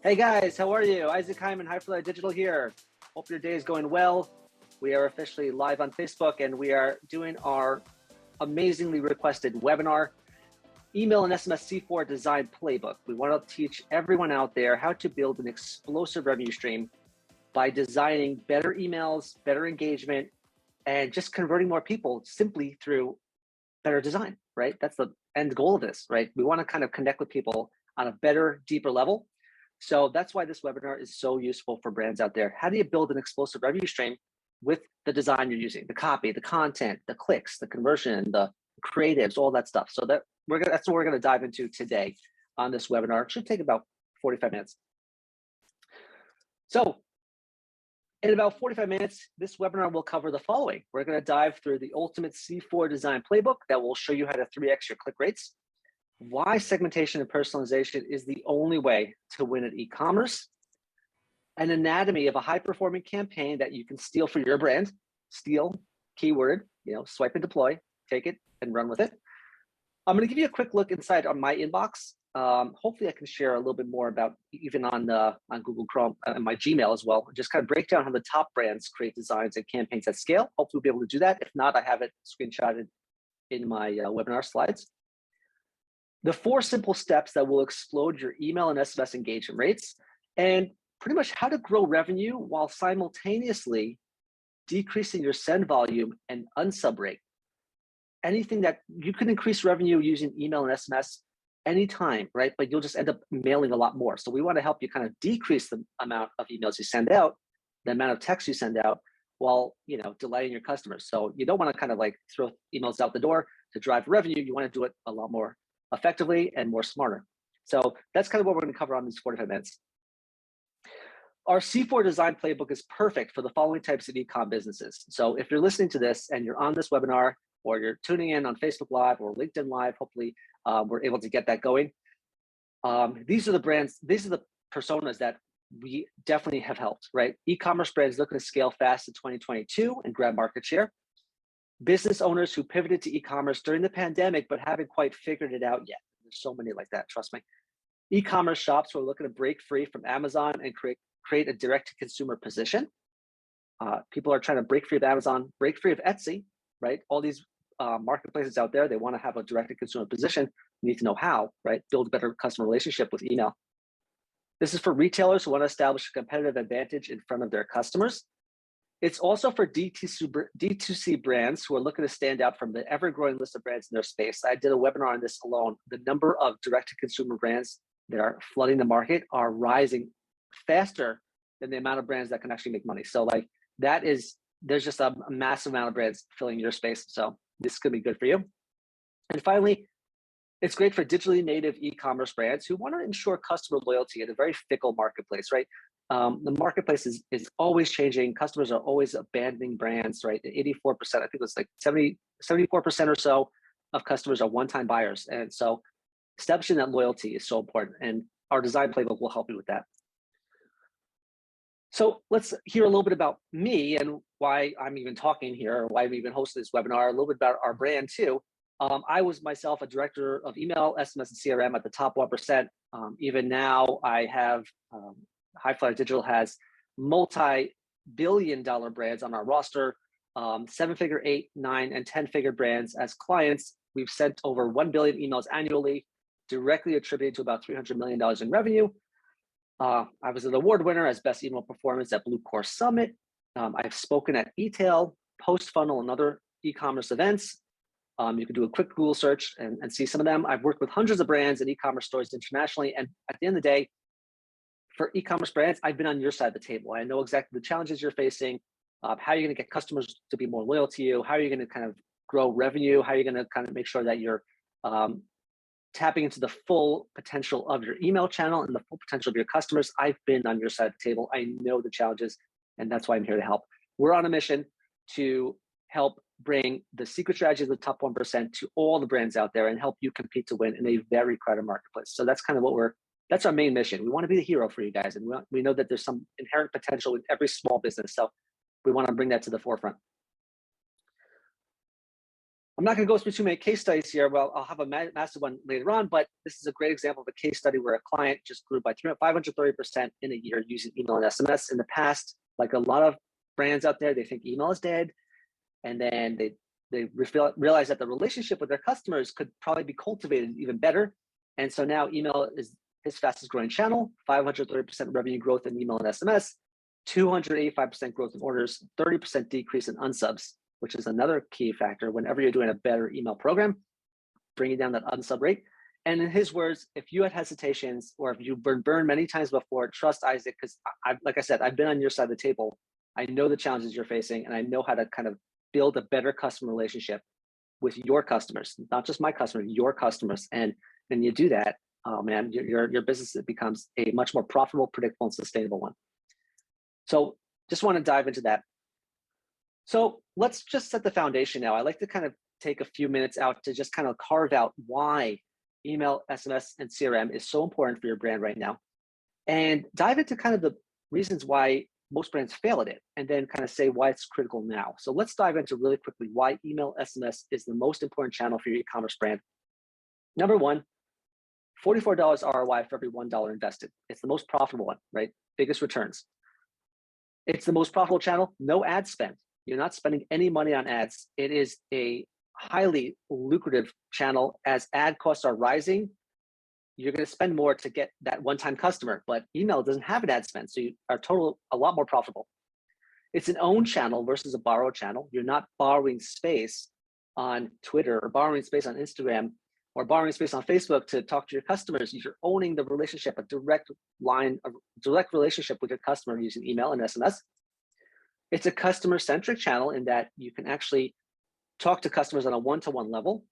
Hey guys, how are you? Isaac Hyman, Hyperlight Digital here. Hope your day is going well. We are officially live on Facebook and we are doing our amazingly requested webinar, Email and SMS C-4 Design Playbook. We want to teach everyone out there how to build an explosive revenue stream by designing better emails, better engagement, and just converting more people simply through better design, right? That's the end goal of this, right? We want to kind of connect with people on a better, deeper level. So that's why this webinar is so useful for brands out there. How do you build an explosive revenue stream with the design you're using, the copy, the content, the clicks, the conversion, the creatives, all that stuff. So that's what we're going to dive into today on this webinar. It should take about 45 minutes. So in about 45 minutes, this webinar will cover the following. We're going to dive through the ultimate C4 design playbook that will show you how to 3x your click rates, why segmentation and personalization is the only way to win at e-commerce, an anatomy of a high-performing campaign that you can steal for your brand, steal, keyword, swipe and deploy, take it and run with it. I'm going to give you a quick look inside on my inbox. Hopefully I can share a little bit more about even on Google Chrome and my Gmail as well, just kind of break down how the top brands create designs and campaigns at scale. Hopefully we'll be able to do that. If not, I have it screenshotted in my webinar slides. The 4 simple steps that will explode your email and SMS engagement rates, and pretty much how to grow revenue while simultaneously decreasing your send volume and unsub rate. Anything that you can increase revenue using email and SMS anytime, right? But you'll just end up mailing a lot more. So we want to help you kind of decrease the amount of emails you send out, the amount of texts you send out, while delighting your customers. So you don't want to kind of like throw emails out the door to drive revenue. You want to do it a lot more effectively and more smarter. So that's kind of what we're going to cover on these 45 minutes. Our C4 design playbook is perfect for the following types of e-com businesses. So if you're listening to this and you're on this webinar, or you're tuning in on Facebook Live or LinkedIn Live, hopefully we're able to get that going. These are the brands, these are the personas that we definitely have helped, right? E-commerce brands looking to scale fast in 2022 and grab market share. Business owners who pivoted to e-commerce during the pandemic, but haven't quite figured it out yet. There's so many like that, trust me. E-commerce shops who are looking to break free from Amazon and create a direct-to-consumer position. People are trying to break free of Amazon, break free of Etsy, right? All these marketplaces out there, they want to have a direct-to-consumer position. You need to know how, right? Build a better customer relationship with email. This is for retailers who want to establish a competitive advantage in front of their customers. It's also for D2C brands who are looking to stand out from the ever-growing list of brands in their space. I did a webinar on this alone. The number of direct-to-consumer brands that are flooding the market are rising faster than the amount of brands that can actually make money. So like there's just a massive amount of brands filling your space. So this could be good for you. And finally, it's great for digitally native e-commerce brands who want to ensure customer loyalty in a very fickle marketplace, right? The marketplace is always changing. Customers are always abandoning brands, right? 84%, I think it's like 74% or so of customers are one-time buyers. And so establishing that loyalty is so important. And our design playbook will help you with that. So let's hear a little bit about me and why I'm even talking here, or why I'm even hosting this webinar, a little bit about our brand too. I was myself a director of email, SMS, and CRM at the top 1%. Even now, I have High Flyer Digital has multi-billion-dollar brands on our roster, 7-figure, 8, 9, and 10-figure brands as clients. We've sent over 1 billion emails annually, directly attributed to about $300 million in revenue. I was an award winner as Best Email Performance at Blue Course Summit. I've spoken at eTail, PostFunnel, and other e-commerce events. You can do a quick Google search and see some of them. I've worked with hundreds of brands and e-commerce stores internationally. And at the end of the day, for e-commerce brands, I've been on your side of the table. I know exactly the challenges you're facing, how you're going to get customers to be more loyal to you, how you're going to kind of grow revenue, how you're going to kind of make sure that you're tapping into the full potential of your email channel and the full potential of your customers. I've been on your side of the table. I know the challenges, and that's why I'm here to help. We're on a mission to help bring the secret strategy of the top 1% to all the brands out there and help you compete to win in a very crowded marketplace. So that's kind of that's our main mission. We want to be the hero for you guys. And we know that there's some inherent potential in every small business. So we want to bring that to the forefront. I'm not going to go through too many case studies here. Well, I'll have a massive one later on, but this is a great example of a case study where a client just grew by 530% in a year using email and SMS. In the past, like a lot of brands out there, they think email is dead. And then they realize that the relationship with their customers could probably be cultivated even better. And so now email is his fastest growing channel, 530% revenue growth in email and SMS, 285% growth in orders, 30% decrease in unsubs, which is another key factor whenever you're doing a better email program, bringing down that unsub rate. And in his words, if you had hesitations or if you've been burned many times before, trust Isaac, because like I said, I've been on your side of the table. I know the challenges you're facing, and I know how to kind of build a better customer relationship with your customers, not just my customers, your customers. And when you do that, oh man, your business becomes a much more profitable, predictable, and sustainable one. So just want to dive into that. So let's just set the foundation now. I like to kind of take a few minutes out to just kind of carve out why email, SMS, and CRM is so important for your brand right now, and dive into kind of the reasons why most brands fail at it, and then kind of say why it's critical now. So let's dive into really quickly why email, SMS is the most important channel for your e-commerce brand. Number one, $44 ROI for every $1 invested. It's the most profitable one, right? Biggest returns. It's the most profitable channel, no ad spend. You're not spending any money on ads. It is a highly lucrative channel. As ad costs are rising, you're going to spend more to get that one-time customer, but email doesn't have an ad spend, so you are a lot more profitable. It's an owned channel versus a borrowed channel. You're not borrowing space on Twitter or borrowing space on Instagram or borrowing space on Facebook to talk to your customers. You're owning the relationship, a direct relationship with your customer using email and SMS. It's a customer-centric channel in that you can actually talk to customers on a one-to-one level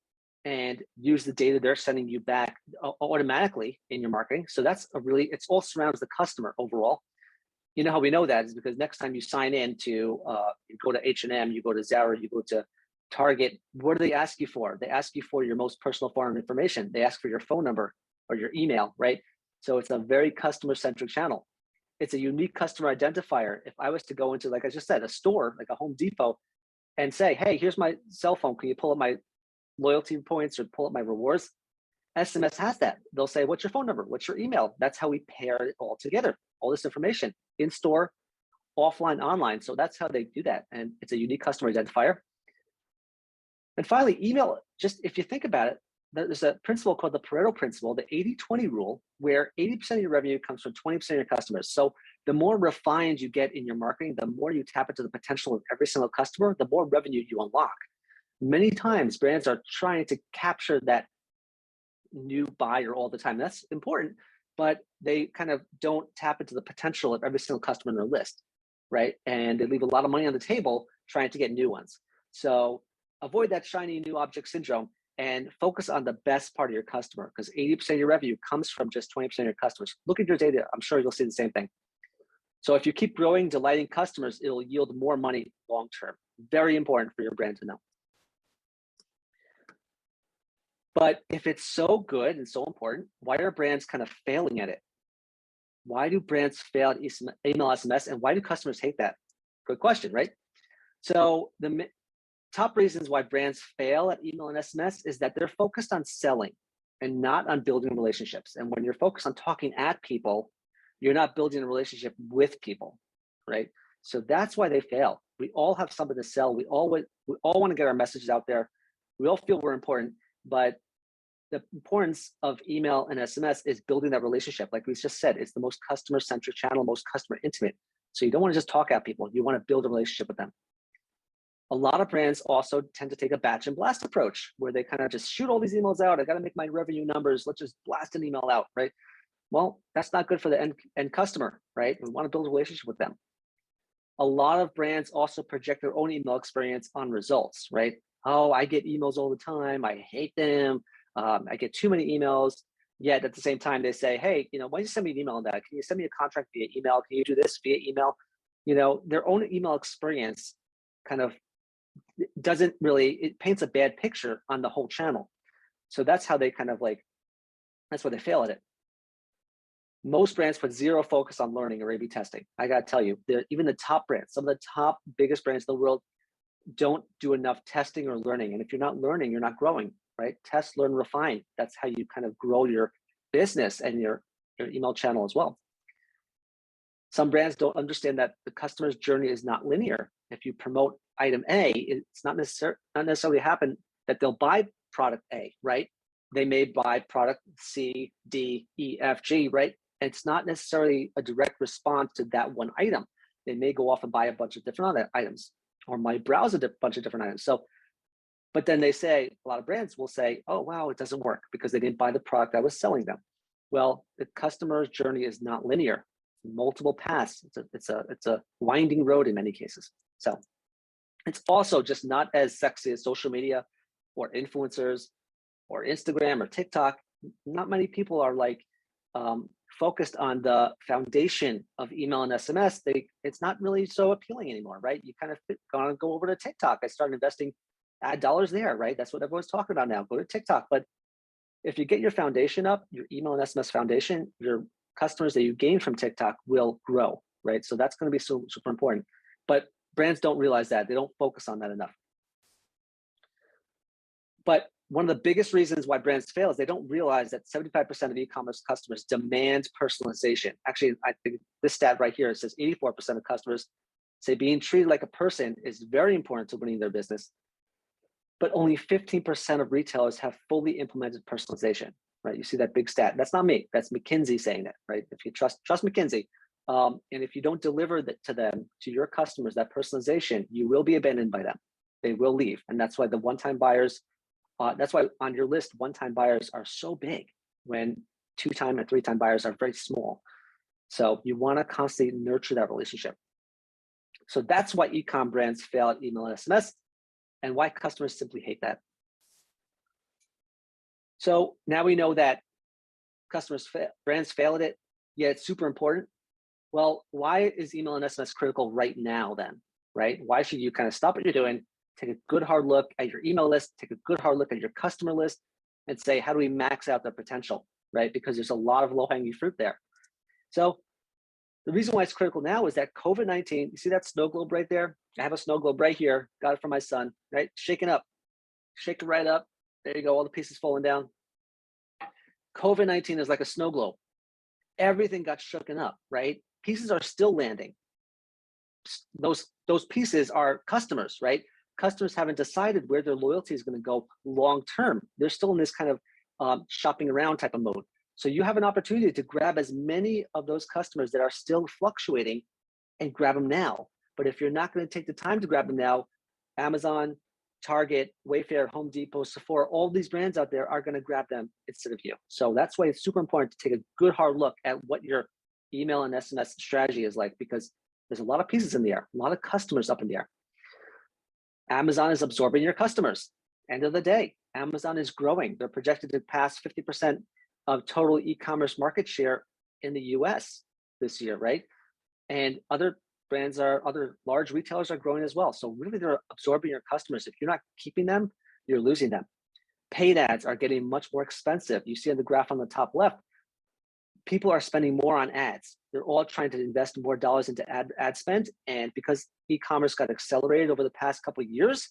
and use the data they're sending you back automatically in your marketing. So that's it all surrounds the customer overall. You know how we know that is because next time you sign in to, you go to H&M, you go to Zara, you go to Target, what do they ask you for? They ask you for your most personal form of information. They ask for your phone number or your email, right? So it's a very customer-centric channel. It's a unique customer identifier. If I was to go into, like I just said, a store, like a Home Depot, and say, hey, here's my cell phone. Can you pull up my loyalty points or pull up my rewards? SMS has that. They'll say, what's your phone number? What's your email? That's how we pair it all together. All this information in store, offline, online. So that's how they do that. And it's a unique customer identifier. And finally, email, just if you think about it, there's a principle called the Pareto principle, the 80-20 rule, where 80% of your revenue comes from 20% of your customers. So the more refined you get in your marketing, the more you tap into the potential of every single customer, the more revenue you unlock. Many times brands are trying to capture that new buyer all the time. That's important, but they kind of don't tap into the potential of every single customer in their list, right? And they leave a lot of money on the table trying to get new ones. So avoid that shiny new object syndrome and focus on the best part of your customer, because 80% of your revenue comes from just 20% of your customers. Look at your data. I'm sure you'll see the same thing. So if you keep growing, delighting customers, it'll yield more money long-term. Very important for your brand to know. But if it's so good and so important, why are brands kind of failing at it? Why do brands fail at email, SMS, and why do customers hate that? Good question, right? So the top reasons why brands fail at email and SMS is that they're focused on selling and not on building relationships. And when you're focused on talking at people, you're not building a relationship with people, right? So that's why they fail. We all have something to sell. We all want to get our messages out there. We all feel we're important, but the importance of email and SMS is building that relationship. Like we just said, it's the most customer-centric channel, most customer intimate. So you don't want to just talk at people. You want to build a relationship with them. A lot of brands also tend to take a batch and blast approach where they kind of just shoot all these emails out. I got to make my revenue numbers. Let's just blast an email out, right? Well, that's not good for the end customer, right? We want to build a relationship with them. A lot of brands also project their own email experience on results, right? Oh, I get emails all the time. I hate them. I get too many emails. Yet at the same time, they say, hey, why don't you send me an email on that? Can you send me a contract via email? Can you do this via email? Their own email experience kind of it paints a bad picture on the whole channel. So that's how they that's why they fail at it. Most brands put zero focus on learning or A/B testing. I got to tell you, even the top brands, some of the top biggest brands in the world, don't do enough testing or learning. And if you're not learning, you're not growing, right? Test, learn, refine. That's how you kind of grow your business and your email channel as well. Some brands don't understand that the customer's journey is not linear. If you promote item A, it's not necessarily happen that they'll buy product A, right? They may buy product C, D, E, F, G, right? And it's not necessarily a direct response to that one item. They may go off and buy a bunch of different other items, or might browse a bunch of different items. So, but then they say, a lot of brands will say, oh, wow, it doesn't work because they didn't buy the product that was selling them. Well, the customer's journey is not linear. Multiple paths. It's a winding road in many cases. So it's also just not as sexy as social media or influencers or Instagram or TikTok. Not many people are like focused on the foundation of email and SMS. It's not really so appealing anymore, right? You kind of gonna go over to TikTok. I started investing ad dollars there, right? That's what everyone's talking about now. Go to TikTok. But if you get your foundation up, your email and SMS foundation, your customers that you gain from TikTok will grow, right? So that's going to be super important. But brands don't realize that. They don't focus on that enough. But one of the biggest reasons why brands fail is they don't realize that 75% of e-commerce customers demand personalization. Actually, I think this stat right here, it says 84% of customers say being treated like a person is very important to winning their business. But only 15% of retailers have fully implemented personalization. Right, you see that big stat. That's not me. That's McKinsey saying it. Right. If you trust McKinsey, and if you don't deliver that to them, to your customers, that personalization, you will be abandoned by them. They will leave, and that's why the one-time buyers. That's why on your list, one-time buyers are so big when two-time and three-time buyers are very small. So you want to constantly nurture that relationship. So that's why e-com brands fail at email and SMS, and why customers simply hate that. So now we know that brands fail at it, yet it's super important. Well, why is email and SMS critical right now then, right? Why should you kind of stop what you're doing, take a good hard look at your email list, take a good hard look at your customer list, and say, how do we max out their potential, right? Because there's a lot of low-hanging fruit there. So the reason why it's critical now is that COVID-19, you see that snow globe right there? I have a snow globe right here, got it from my son, right? Shaking up, shake it right up. There you go, all the pieces falling down. COVID-19 is like a snow globe. Everything got shooken up, right? Pieces are still landing. Those pieces are customers, right? Customers haven't decided where their loyalty is going to go long term. They're still in this kind of shopping around type of mode. So you have an opportunity to grab as many of those customers that are still fluctuating and grab them now. But if you're not going to take the time to grab them now, Amazon, Target, Wayfair, Home Depot, Sephora, all these brands out there are going to grab them instead of you. So that's why it's super important to take a good hard look at what your email and SMS strategy is like, because there's a lot of pieces in the air, a lot of customers up in the air. Amazon is absorbing your customers. End of the day, Amazon is growing. They're projected to pass 50% of total e-commerce market share in the US this year, right? And other large retailers are growing as well. So really they're absorbing your customers. If you're not keeping them, you're losing them. Paid ads are getting much more expensive. You see on the graph on the top left, people are spending more on ads. They're all trying to invest more dollars into ad spend. And because e-commerce got accelerated over the past couple of years,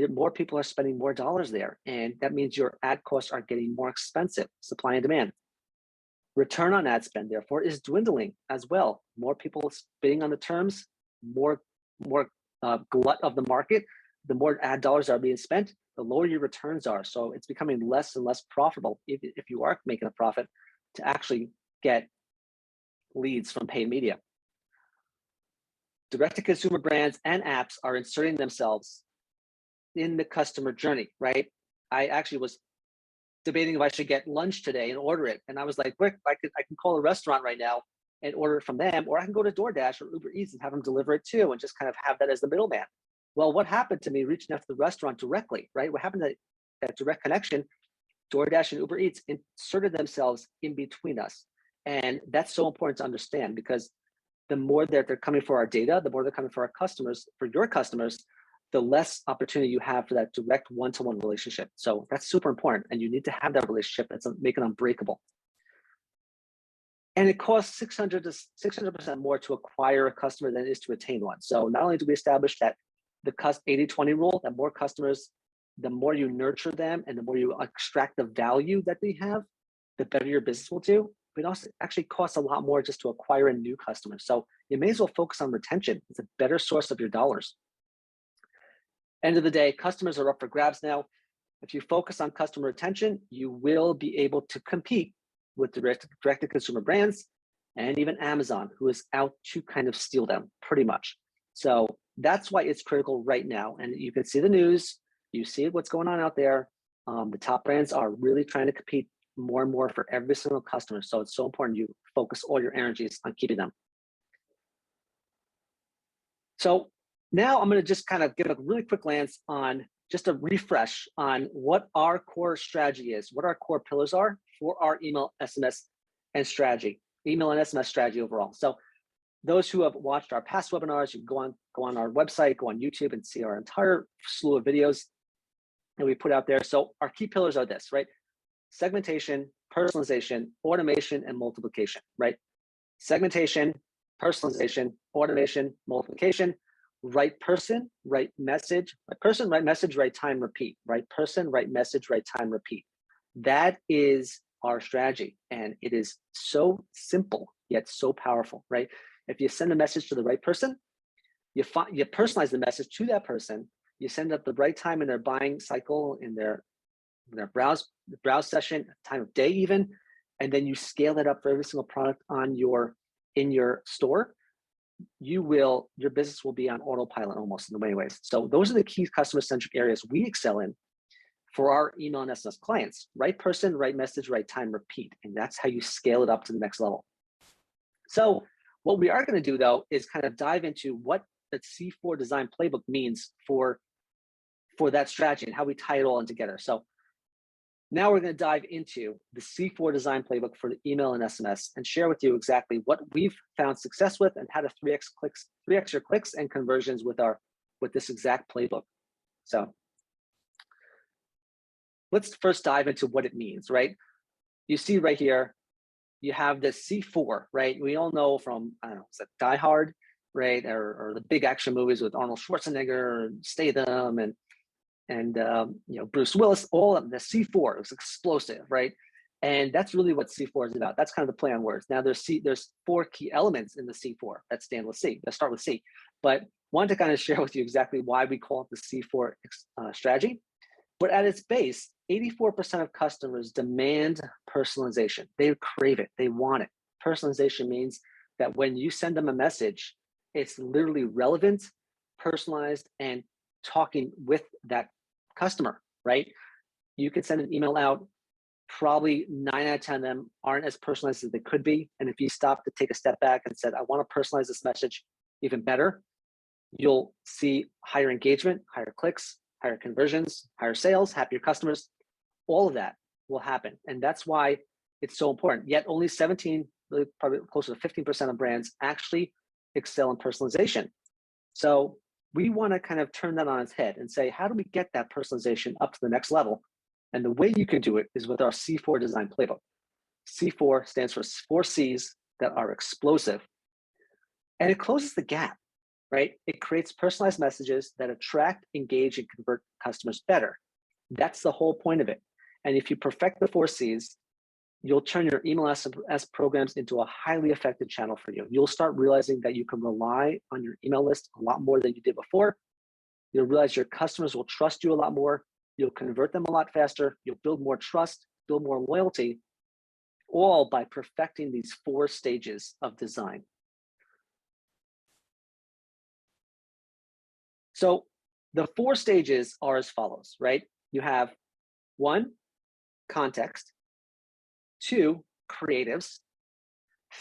more people are spending more dollars there. And that means your ad costs are getting more expensive, supply and demand. Return on ad spend, therefore, is dwindling as well. More people bidding on the terms, more glut of the market, the more ad dollars are being spent, the lower your returns are. So it's becoming less and less profitable, if you are making a profit, to actually get leads from paid media. Direct-to-consumer brands and apps are inserting themselves in the customer journey, right? I actually was debating if I should get lunch today and order it. And I was like, quick, I can call a restaurant right now and order it from them, or I can go to DoorDash or Uber Eats and have them deliver it too, and just kind of have that as the middleman. Well, what happened to me reaching out to the restaurant directly, right? What happened to that direct connection? DoorDash and Uber Eats inserted themselves in between us. And that's so important to understand, because the more that they're coming for our data, the more they're coming for our customers, for your customers, the less opportunity you have for that direct one-to-one relationship. So that's super important. And you need to have that relationship that's make it unbreakable. And it costs 600% more to acquire a customer than it is to retain one. So not only do we establish that the 80-20 rule, that more customers, the more you nurture them and the more you extract the value that they have, the better your business will do. But it also actually costs a lot more just to acquire a new customer. So you may as well focus on retention. It's a better source of your dollars. End of the day, customers are up for grabs now. If you focus on customer retention, you will be able to compete with direct-to-consumer brands and even Amazon, who is out to kind of steal them pretty much. So that's why it's critical right now. And you can see the news, you see what's going on out there. The top brands are really trying to compete more and more for every single customer. So it's so important you focus all your energies on keeping them. So now I'm going to just kind of give a really quick glance on just a refresh on what our core strategy is, what our core pillars are for our email, SMS, and strategy, email and SMS strategy overall. So those who have watched our past webinars, you can go on our website, go on YouTube and see our entire slew of videos that we put out there. So our key pillars are this, right? Segmentation, personalization, automation, and multiplication, right? Segmentation, personalization, automation, multiplication, right person, right message, right time, repeat, right person, right message, right time, repeat. That is our strategy. And it is so simple, yet so powerful, right? If you send a message to the right person, you personalize the message to that person, you send up the right time in their buying cycle, in their browse session, time of day even, and then you scale that up for every single product in your store, your business will be on autopilot almost in many ways. So those are the key customer-centric areas we excel in for our email and SMS clients. Right person, right message, right time, repeat. And that's how you scale it up to the next level. So what we are going to do though is kind of dive into what the C-4 Design Playbook means for that strategy and how we tie it all in together. So now we're going to dive into the C-4 Design Playbook for the email and SMS and share with you exactly what we've found success with and how to 3x your clicks and conversions with this exact playbook. So let's first dive into what it means, right? You see right here, you have the C4, right? We all know from, I don't know, is it Die Hard, right? Or the big action movies with Arnold Schwarzenegger, Statham, and Bruce Willis, all of them. The C4 is explosive, right? And that's really what C4 is about. That's kind of the play on words. Now there's 4 key elements in the C4 that stand with C. Let's start with C. But wanted to kind of share with you exactly why we call it the C4 strategy. But at its base, 84% of customers demand personalization. They crave it. They want it. Personalization means that when you send them a message, it's literally relevant, personalized, and talking with that customer, right? You could send an email out, probably 9 out of 10 of them aren't as personalized as they could be. And if you stop to take a step back and said, I want to personalize this message even better, you'll see higher engagement, higher clicks, higher conversions, higher sales, happier customers. All of that will happen. And that's why it's so important. Yet only 17, really probably closer to 15% of brands actually excel in personalization. So we want to kind of turn that on its head and say, how do we get that personalization up to the next level? And the way you can do it is with our C4 Design Playbook. C4 stands for 4 C's that are explosive. And it closes the gap, right? It creates personalized messages that attract, engage, and convert customers better. That's the whole point of it. And if you perfect the 4 C's, you'll turn your email SMS programs into a highly effective channel for you. You'll start realizing that you can rely on your email list a lot more than you did before. You'll realize your customers will trust you a lot more. You'll convert them a lot faster. You'll build more trust, build more loyalty, all by perfecting these 4 stages of design. So the 4 stages are as follows, right? You have 1, context. 2, creatives.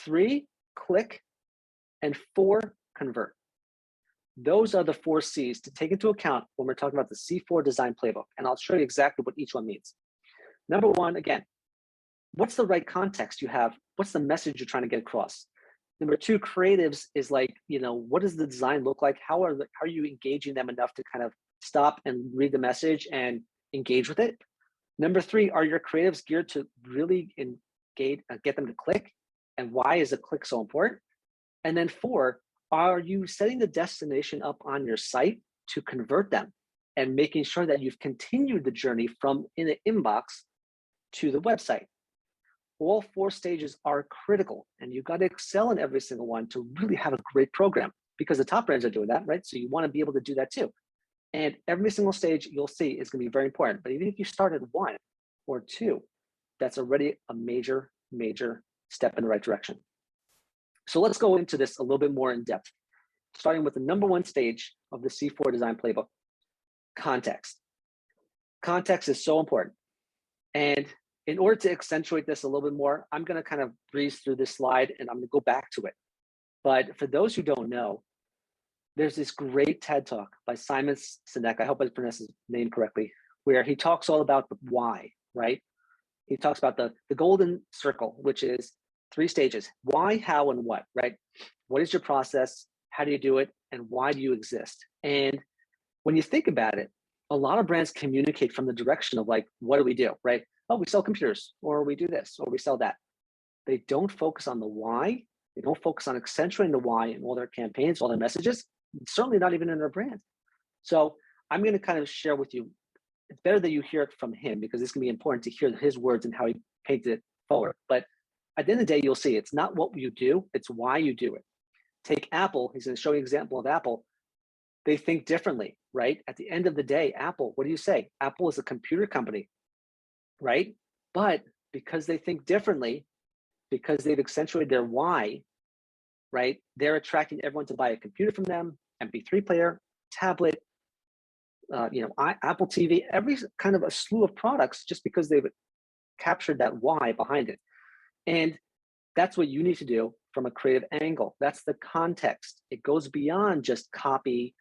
3, click. And 4, convert. Those are the 4 C's to take into account when we're talking about the C4 Design Playbook. And I'll show you exactly what each one means. Number 1, again, what's the right context you have? What's the message you're trying to get across? Number 2, creatives is like, what does the design look like? How are you engaging them enough to kind of stop and read the message and engage with it? Number 3, are your creatives geared to really engage, get them to click? And why is a click so important? And then 4, are you setting the destination up on your site to convert them and making sure that you've continued the journey from in the inbox to the website. All 4 stages are critical, and you've got to excel in every single one to really have a great program, because the top brands are doing that, right? So you want to be able to do that too. And every single stage you'll see is going to be very important. But even if you start at 1 or 2, that's already a major, major step in the right direction. So let's go into this a little bit more in depth, starting with the number 1 stage of the C-4 Design Playbook, context. Context is so important. And in order to accentuate this a little bit more, I'm going to kind of breeze through this slide and I'm going to go back to it. But for those who don't know, there's this great TED Talk by Simon Sinek, I hope I pronounced his name correctly, where he talks all about the why, right? He talks about the golden circle, which is 3 stages: why, how, and what, right? What is your process? How do you do it? And why do you exist? And when you think about it, a lot of brands communicate from the direction of like, what do we do, right? Oh, we sell computers, or we do this, or we sell that. They don't focus on the why. They don't focus on accentuating the why in all their campaigns, all their messages, certainly not even in their brand. So I'm going to kind of share with you, it's better that you hear it from him, because it's going to be important to hear his words and how he painted it forward. But at the end of the day, you'll see it's not what you do, it's why you do it. Take Apple, he's going to show you an example of Apple. They think differently, right? At the end of the day, Apple, what do you say? Apple is a computer company, right? But because they think differently, because they've accentuated their why, right? They're attracting everyone to buy a computer from them, MP3 player, tablet, Apple TV, every kind of a slew of products, just because they've captured that why behind it. And that's what you need to do from a creative angle. That's the context. It goes beyond just copy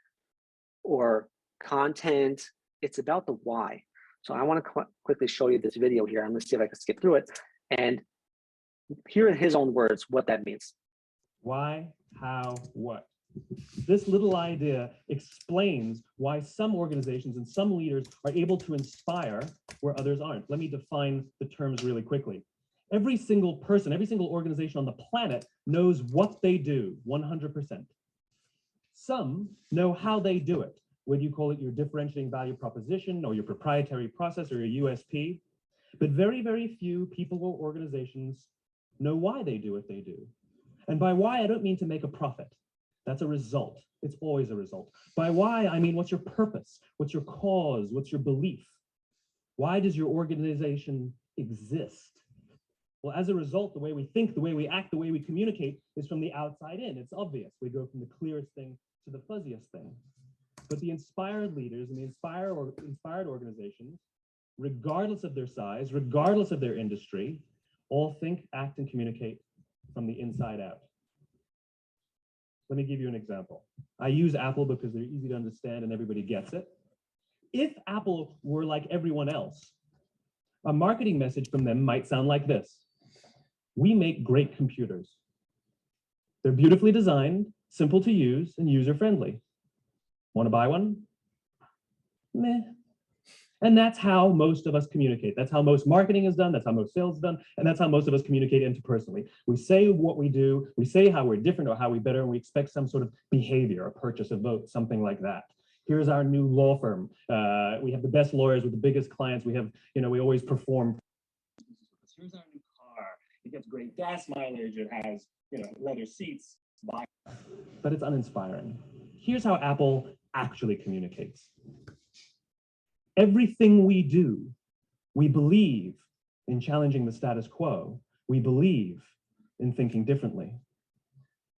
or content. It's about the why. So I want to quickly show you this video here. I'm going to see if I can skip through it and hear in his own words what that means. Why, how, what? This little idea explains why some organizations and some leaders are able to inspire where others aren't. Let me define the terms really quickly. Every single person, every single organization on the planet knows what they do, 100%. Some know how they do it, whether you call it your differentiating value proposition or your proprietary process or your USP. But very, very few people or organizations know why they do what they do. And by why, I don't mean to make a profit. That's a result. It's always a result. By why, I mean, what's your purpose? What's your cause? What's your belief? Why does your organization exist? Well, as a result, the way we think, the way we act, the way we communicate is from the outside in. It's obvious. We go from the clearest thing to the fuzziest thing. But the inspired leaders and the inspired organizations, regardless of their size, regardless of their industry, all think, act, and communicate from the inside out. Let me give you an example. I use Apple because they're easy to understand and everybody gets it. If Apple were like everyone else, a marketing message from them might sound like this. We make great computers. They're beautifully designed, simple to use, and user-friendly. Want to buy one? Meh. And that's how most of us communicate. That's how most marketing is done. That's how most sales is done. And that's how most of us communicate interpersonally. We say what we do. We say how we're different or how we better, and we expect some sort of behavior, a purchase, a vote, something like that. Here's our new law firm. We have the best lawyers with the biggest clients. We have, we always perform. Here's our new car. It gets great gas mileage. It has, leather seats. But it's uninspiring. Here's how Apple actually communicates. Everything we do, we believe in challenging the status quo. We believe in thinking differently.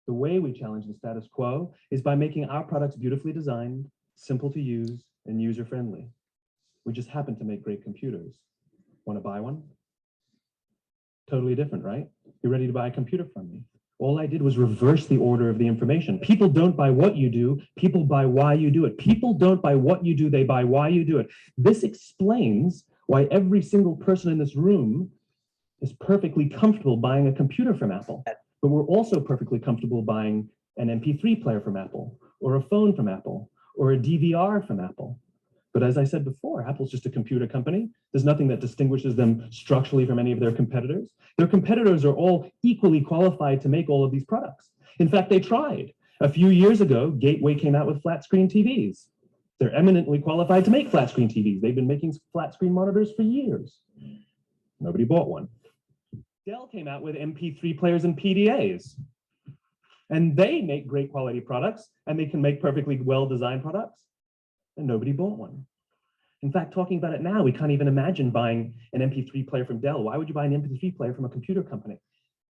The way we challenge the status quo is by making our products beautifully designed, simple to use, and user-friendly. We just happen to make great computers. Want to buy one? Totally different, right? You're ready to buy a computer from me. All I did was reverse the order of the information. People don't buy what you do, people buy why you do it. People don't buy what you do, they buy why you do it. This explains why every single person in this room is perfectly comfortable buying a computer from Apple. But we're also perfectly comfortable buying an MP3 player from Apple, or a phone from Apple, or a DVR from Apple. But as I said before, Apple's just a computer company. There's nothing that distinguishes them structurally from any of their competitors. Their competitors are all equally qualified to make all of these products. In fact, they tried. A few years ago, Gateway came out with flat screen TVs. They're eminently qualified to make flat screen TVs. They've been making flat screen monitors for years. Nobody bought one. Dell came out with MP3 players and PDAs. And they make great quality products, and they can make perfectly well-designed products, and nobody bought one. In fact, talking about it now, we can't even imagine buying an MP3 player from Dell. Why would you buy an MP3 player from a computer company?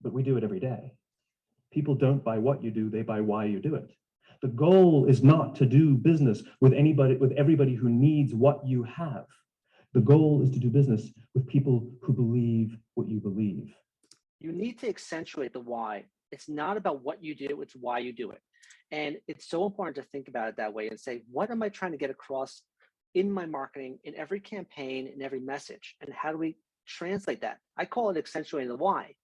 But we do it every day. People don't buy what you do, they buy why you do it. The goal is not to do business with everybody who needs what you have. The goal is to do business with people who believe what you believe. You need to accentuate the why. It's not about what you do, it's why you do it. And it's so important to think about it that way and say, what am I trying to get across in my marketing, in every campaign, in every message? And how do we translate that? I call it accentuating the why.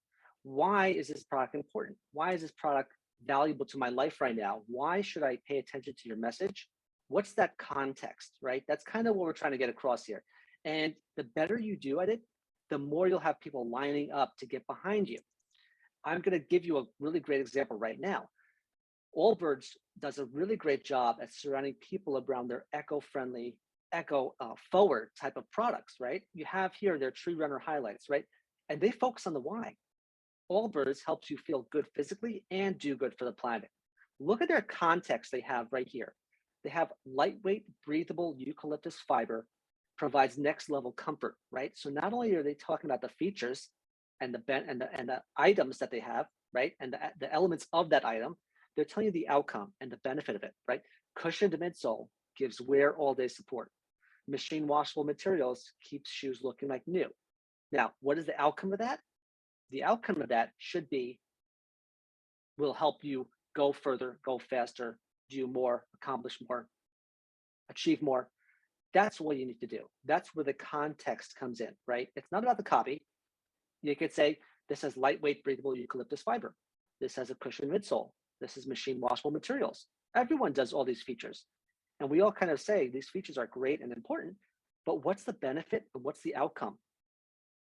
Why is this product important? Why is this product valuable to my life right now? Why should I pay attention to your message? What's that context, right? That's kind of what we're trying to get across here. And the better you do at it, the more you'll have people lining up to get behind you. I'm going to give you a really great example right now. Allbirds does a really great job at surrounding people around their eco-friendly, eco-forward type of products, right? You have here their tree runner highlights, right? And they focus on the why. Allbirds helps you feel good physically and do good for the planet. Look at their context they have right here. They have lightweight, breathable eucalyptus fiber, provides next level comfort, right? So not only are they talking about the features and the items that they have, right? And the elements of that item, they're telling you the outcome and the benefit of it, right? Cushioned midsole gives wear all day support. Machine washable materials keeps shoes looking like new. Now, what is the outcome of that? The outcome of that should be, will help you go further, go faster, do more, accomplish more, achieve more. That's what you need to do. That's where the context comes in, right? It's not about the copy. You could say, this has lightweight, breathable eucalyptus fiber. This has a cushioned midsole. This is machine washable materials. Everyone does all these features. And we all kind of say these features are great and important, but what's the benefit and what's the outcome?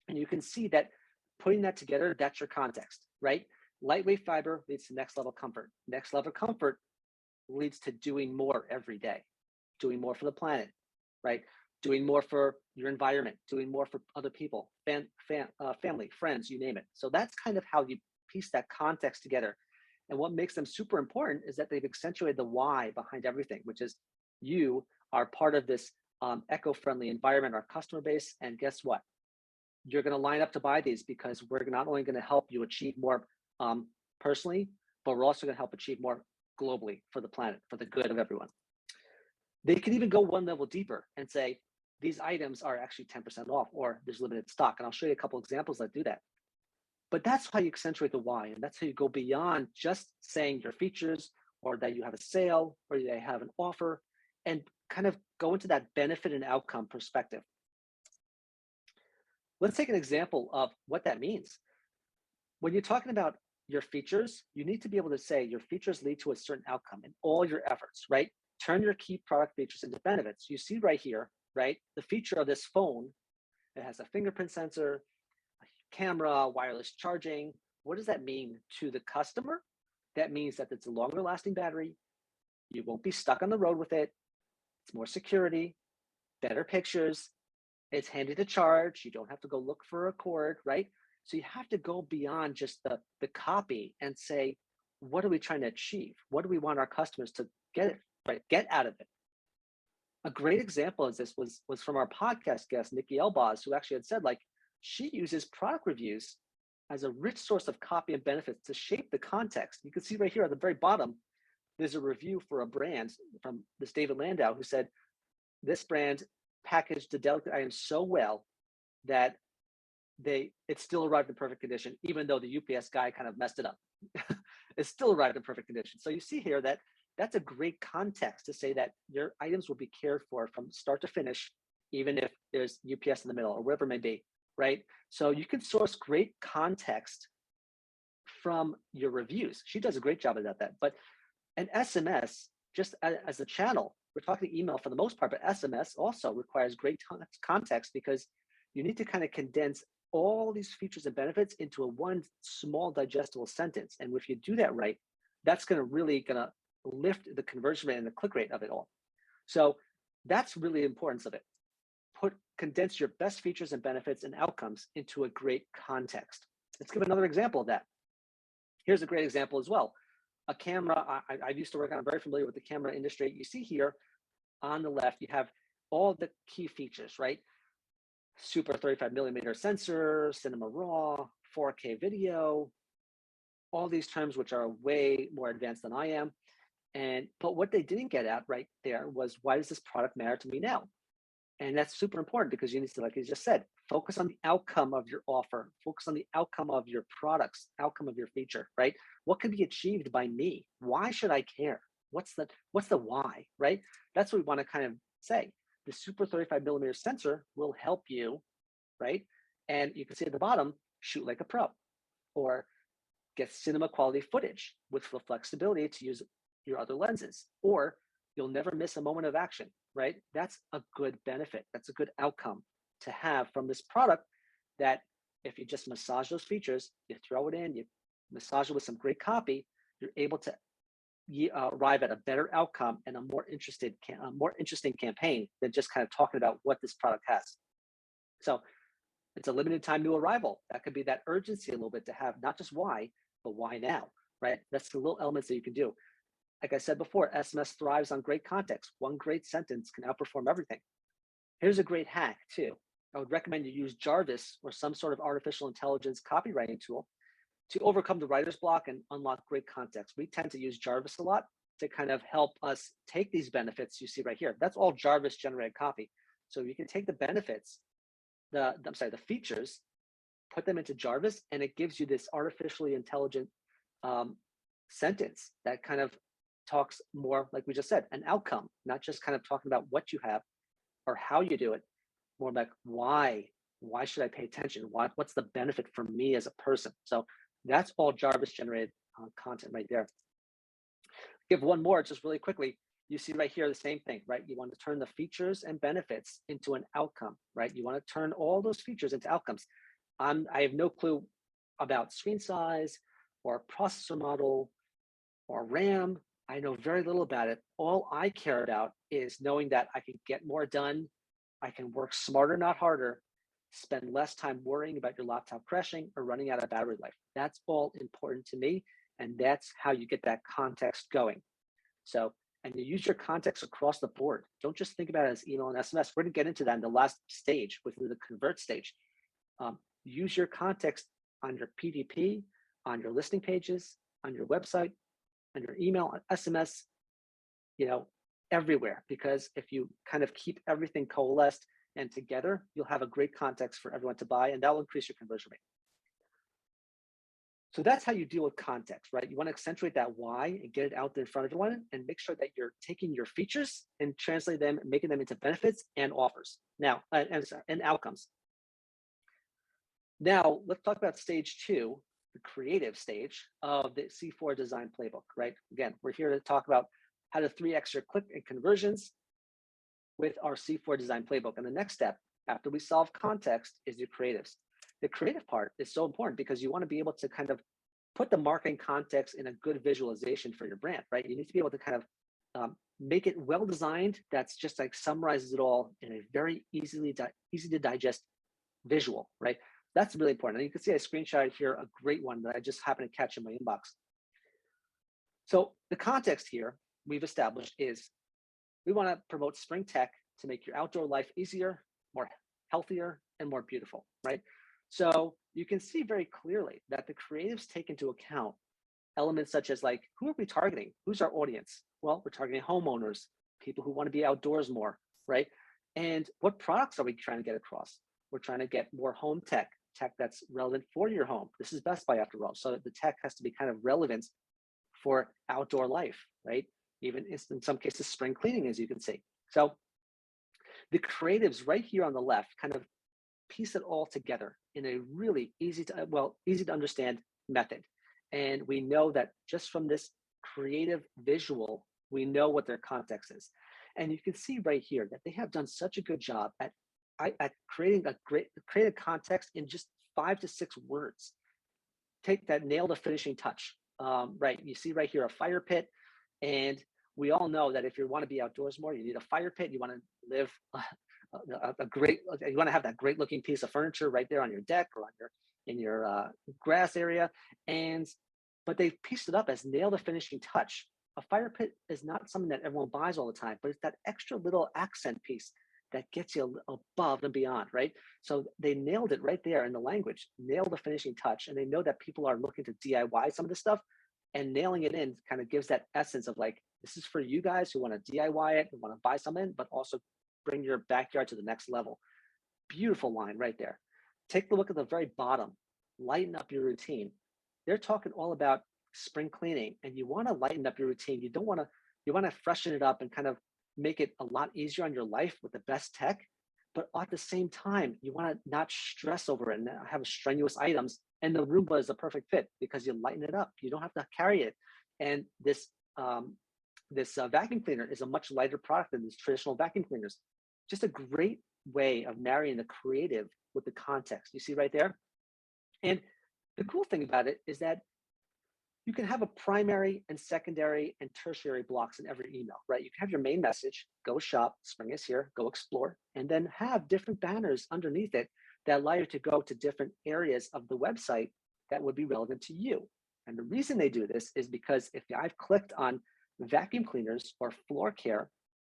And you can see that putting that together, that's your context, right? Lightweight fiber leads to next level comfort. Next level comfort leads to doing more every day, doing more for the planet, right? Doing more for your environment, doing more for other people, family, friends, you name it. So that's kind of how you piece that context together. And what makes them super important is that they've accentuated the why behind everything, which is you are part of this eco-friendly environment, our customer base. And guess what? You're going to line up to buy these because we're not only going to help you achieve more personally, but we're also going to help achieve more globally for the planet, for the good of everyone. They can even go one level deeper and say, these items are actually 10% off, or there's limited stock. And I'll show you a couple examples that do that. But that's how you accentuate the why. And that's how you go beyond just saying your features, or that you have a sale, or they have an offer, and kind of go into that benefit and outcome perspective. Let's take an example of what that means. When you're talking about your features, you need to be able to say your features lead to a certain outcome in all your efforts, right? Turn your key product features into benefits. You see right here, right? The feature of this phone, it has a fingerprint sensor, a camera, wireless charging. What does that mean to the customer? That means that it's a longer lasting battery. You won't be stuck on the road with it. It's more security, better pictures. It's handy to charge. You don't have to go look for a cord, right? So you have to go beyond just the copy and say, what are we trying to achieve? What do we want our customers to get out of it? A great example of this was from our podcast guest, Nikki Elbaz, who actually had said, like, she uses product reviews as a rich source of copy and benefits to shape the context. You can see right here at the very bottom, there's a review for a brand from this David Landau, who said, this brand packaged the delicate item so well that it still arrived in perfect condition, even though the UPS guy kind of messed it up. It still arrived in perfect condition. So you see here that that's a great context to say that your items will be cared for from start to finish, even if there's UPS in the middle or whatever it may be, right? So you can source great context from your reviews. She does a great job of that. But an SMS, just as a channel, we're talking email for the most part, but SMS also requires great context because you need to kind of condense all these features and benefits into a one small digestible sentence. And if you do that right, that's really gonna lift the conversion rate and the click rate of it all. So That's really the importance of it. Condense your best features and benefits and outcomes into a great context. Let's give another example of that. Here's a great example as well. A camera, I used to work on, I'm very familiar with the camera industry. You see here on the left, you have all the key features, right? Super 35 millimeter sensor, cinema raw, 4K video, all these terms which are way more advanced than I am. But what they didn't get at right there was, why does this product matter to me now? And that's super important, because you need to, like you just said, focus on the outcome of your offer, focus on the outcome of your products, outcome of your feature, right? What can be achieved by me? Why should I care? What's the why, right? That's what we want to kind of say. The super 35 millimeter sensor will help you, right? And you can see at the bottom, shoot like a pro, or get cinema quality footage with the flexibility to use your other lenses, or you'll never miss a moment of action, right? That's a good benefit. That's a good outcome to have from this product, that if you just massage those features, you throw it in, you massage it with some great copy, you're able to arrive at a better outcome and a more interesting campaign than just kind of talking about what this product has. So it's a limited time new arrival. That could be that urgency a little bit to have, not just why, but why now, right? That's the little elements that you can do. Like I said before, SMS thrives on great context. One great sentence can outperform everything. Here's a great hack too. I would recommend you use Jarvis or some sort of artificial intelligence copywriting tool to overcome the writer's block and unlock great context. We tend to use Jarvis a lot to kind of help us take these benefits you see right here. That's all Jarvis generated copy. So you can take the benefits, the features, put them into Jarvis, and it gives you this artificially intelligent sentence that kind of talks more, like we just said, an outcome, not just kind of talking about what you have or how you do it, more like why should I pay attention? What's the benefit for me as a person? So that's all Jarvis generated content right there. Give one more just really quickly. You see right here the same thing, right? You want to turn the features and benefits into an outcome, right? You want to turn all those features into outcomes. I have no clue about screen size or processor model or RAM. I know very little about it. All I care about is knowing that I can get more done. I can work smarter, not harder, spend less time worrying about your laptop crashing or running out of battery life. That's all important to me. And that's how you get that context going. So, and you use your context across the board. Don't just think about it as email and SMS. We're going to get into that in the last stage, which is the convert stage. Use your context on your PDP, on your listing pages, on your website, on your email, on SMS, everywhere. Because if you kind of keep everything coalesced and together, you'll have a great context for everyone to buy, and that will increase your conversion rate. So that's how you deal with context, right? You want to accentuate that why and get it out there in front of everyone, and make sure that you're taking your features and translate them, making them into benefits and offers. Now, and outcomes. Now, let's talk about stage 2, the creative stage of the C-4 Design Playbook, right? Again, we're here to talk about how to 3x your click and conversions with our C-4 Design Playbook. And the next step after we solve context is your creatives. The creative part is so important because you want to be able to kind of put the marketing context in a good visualization for your brand, right? You need to be able to kind of make it well designed. That's just like summarizes it all in a very easy to digest visual, right? That's really important. And you can see I screenshotted here a great one that I just happened to catch in my inbox. So the context here we've established is we want to promote spring tech to make your outdoor life easier, more healthier, and more beautiful, right? So you can see very clearly that the creatives take into account elements such as like, who are we targeting? Who's our audience? Well, we're targeting homeowners, people who want to be outdoors more, right? And what products are we trying to get across? We're trying to get more home tech that's relevant for your home. This is Best Buy after all. So the tech has to be kind of relevant for outdoor life, right? Even in some cases, spring cleaning, as you can see. So the creatives right here on the left kind of piece it all together in a really easy to understand method. And we know that just from this creative visual, we know what their context is. And you can see right here that they have done such a good job at creating creative context in just 5 to 6 words. Take that, nail the finishing touch. Right, you see right here a fire pit, and we all know that if you want to be outdoors more, you need a fire pit. You want to live a great, you want to have that great looking piece of furniture right there on your deck or on in your grass area. But they've pieced it up as nail the finishing touch. A fire pit is not something that everyone buys all the time, but it's that extra little accent piece that gets you above and beyond, right? So they nailed it right there in the language, nailed the finishing touch. And they know that people are looking to DIY some of this stuff, and nailing it in kind of gives that essence of like, this is for you guys who want to DIY it, who want to buy something, but also bring your backyard to the next level. Beautiful line right there. Take a look at the very bottom, lighten up your routine. They're talking all about spring cleaning, and you want to lighten up your routine. You want to freshen it up and kind of make it a lot easier on your life with the best tech. But at the same time, you want to not stress over it and not have strenuous items. And the Roomba is a perfect fit because you lighten it up. You don't have to carry it. And this vacuum cleaner is a much lighter product than these traditional vacuum cleaners. Just a great way of marrying the creative with the context. You see right there? And the cool thing about it is that you can have a primary and secondary and tertiary blocks in every email, right? You can have your main message, go shop, spring is here, go explore, and then have different banners underneath it that allow you to go to different areas of the website that would be relevant to you. And the reason they do this is because if I've clicked on vacuum cleaners or floor care,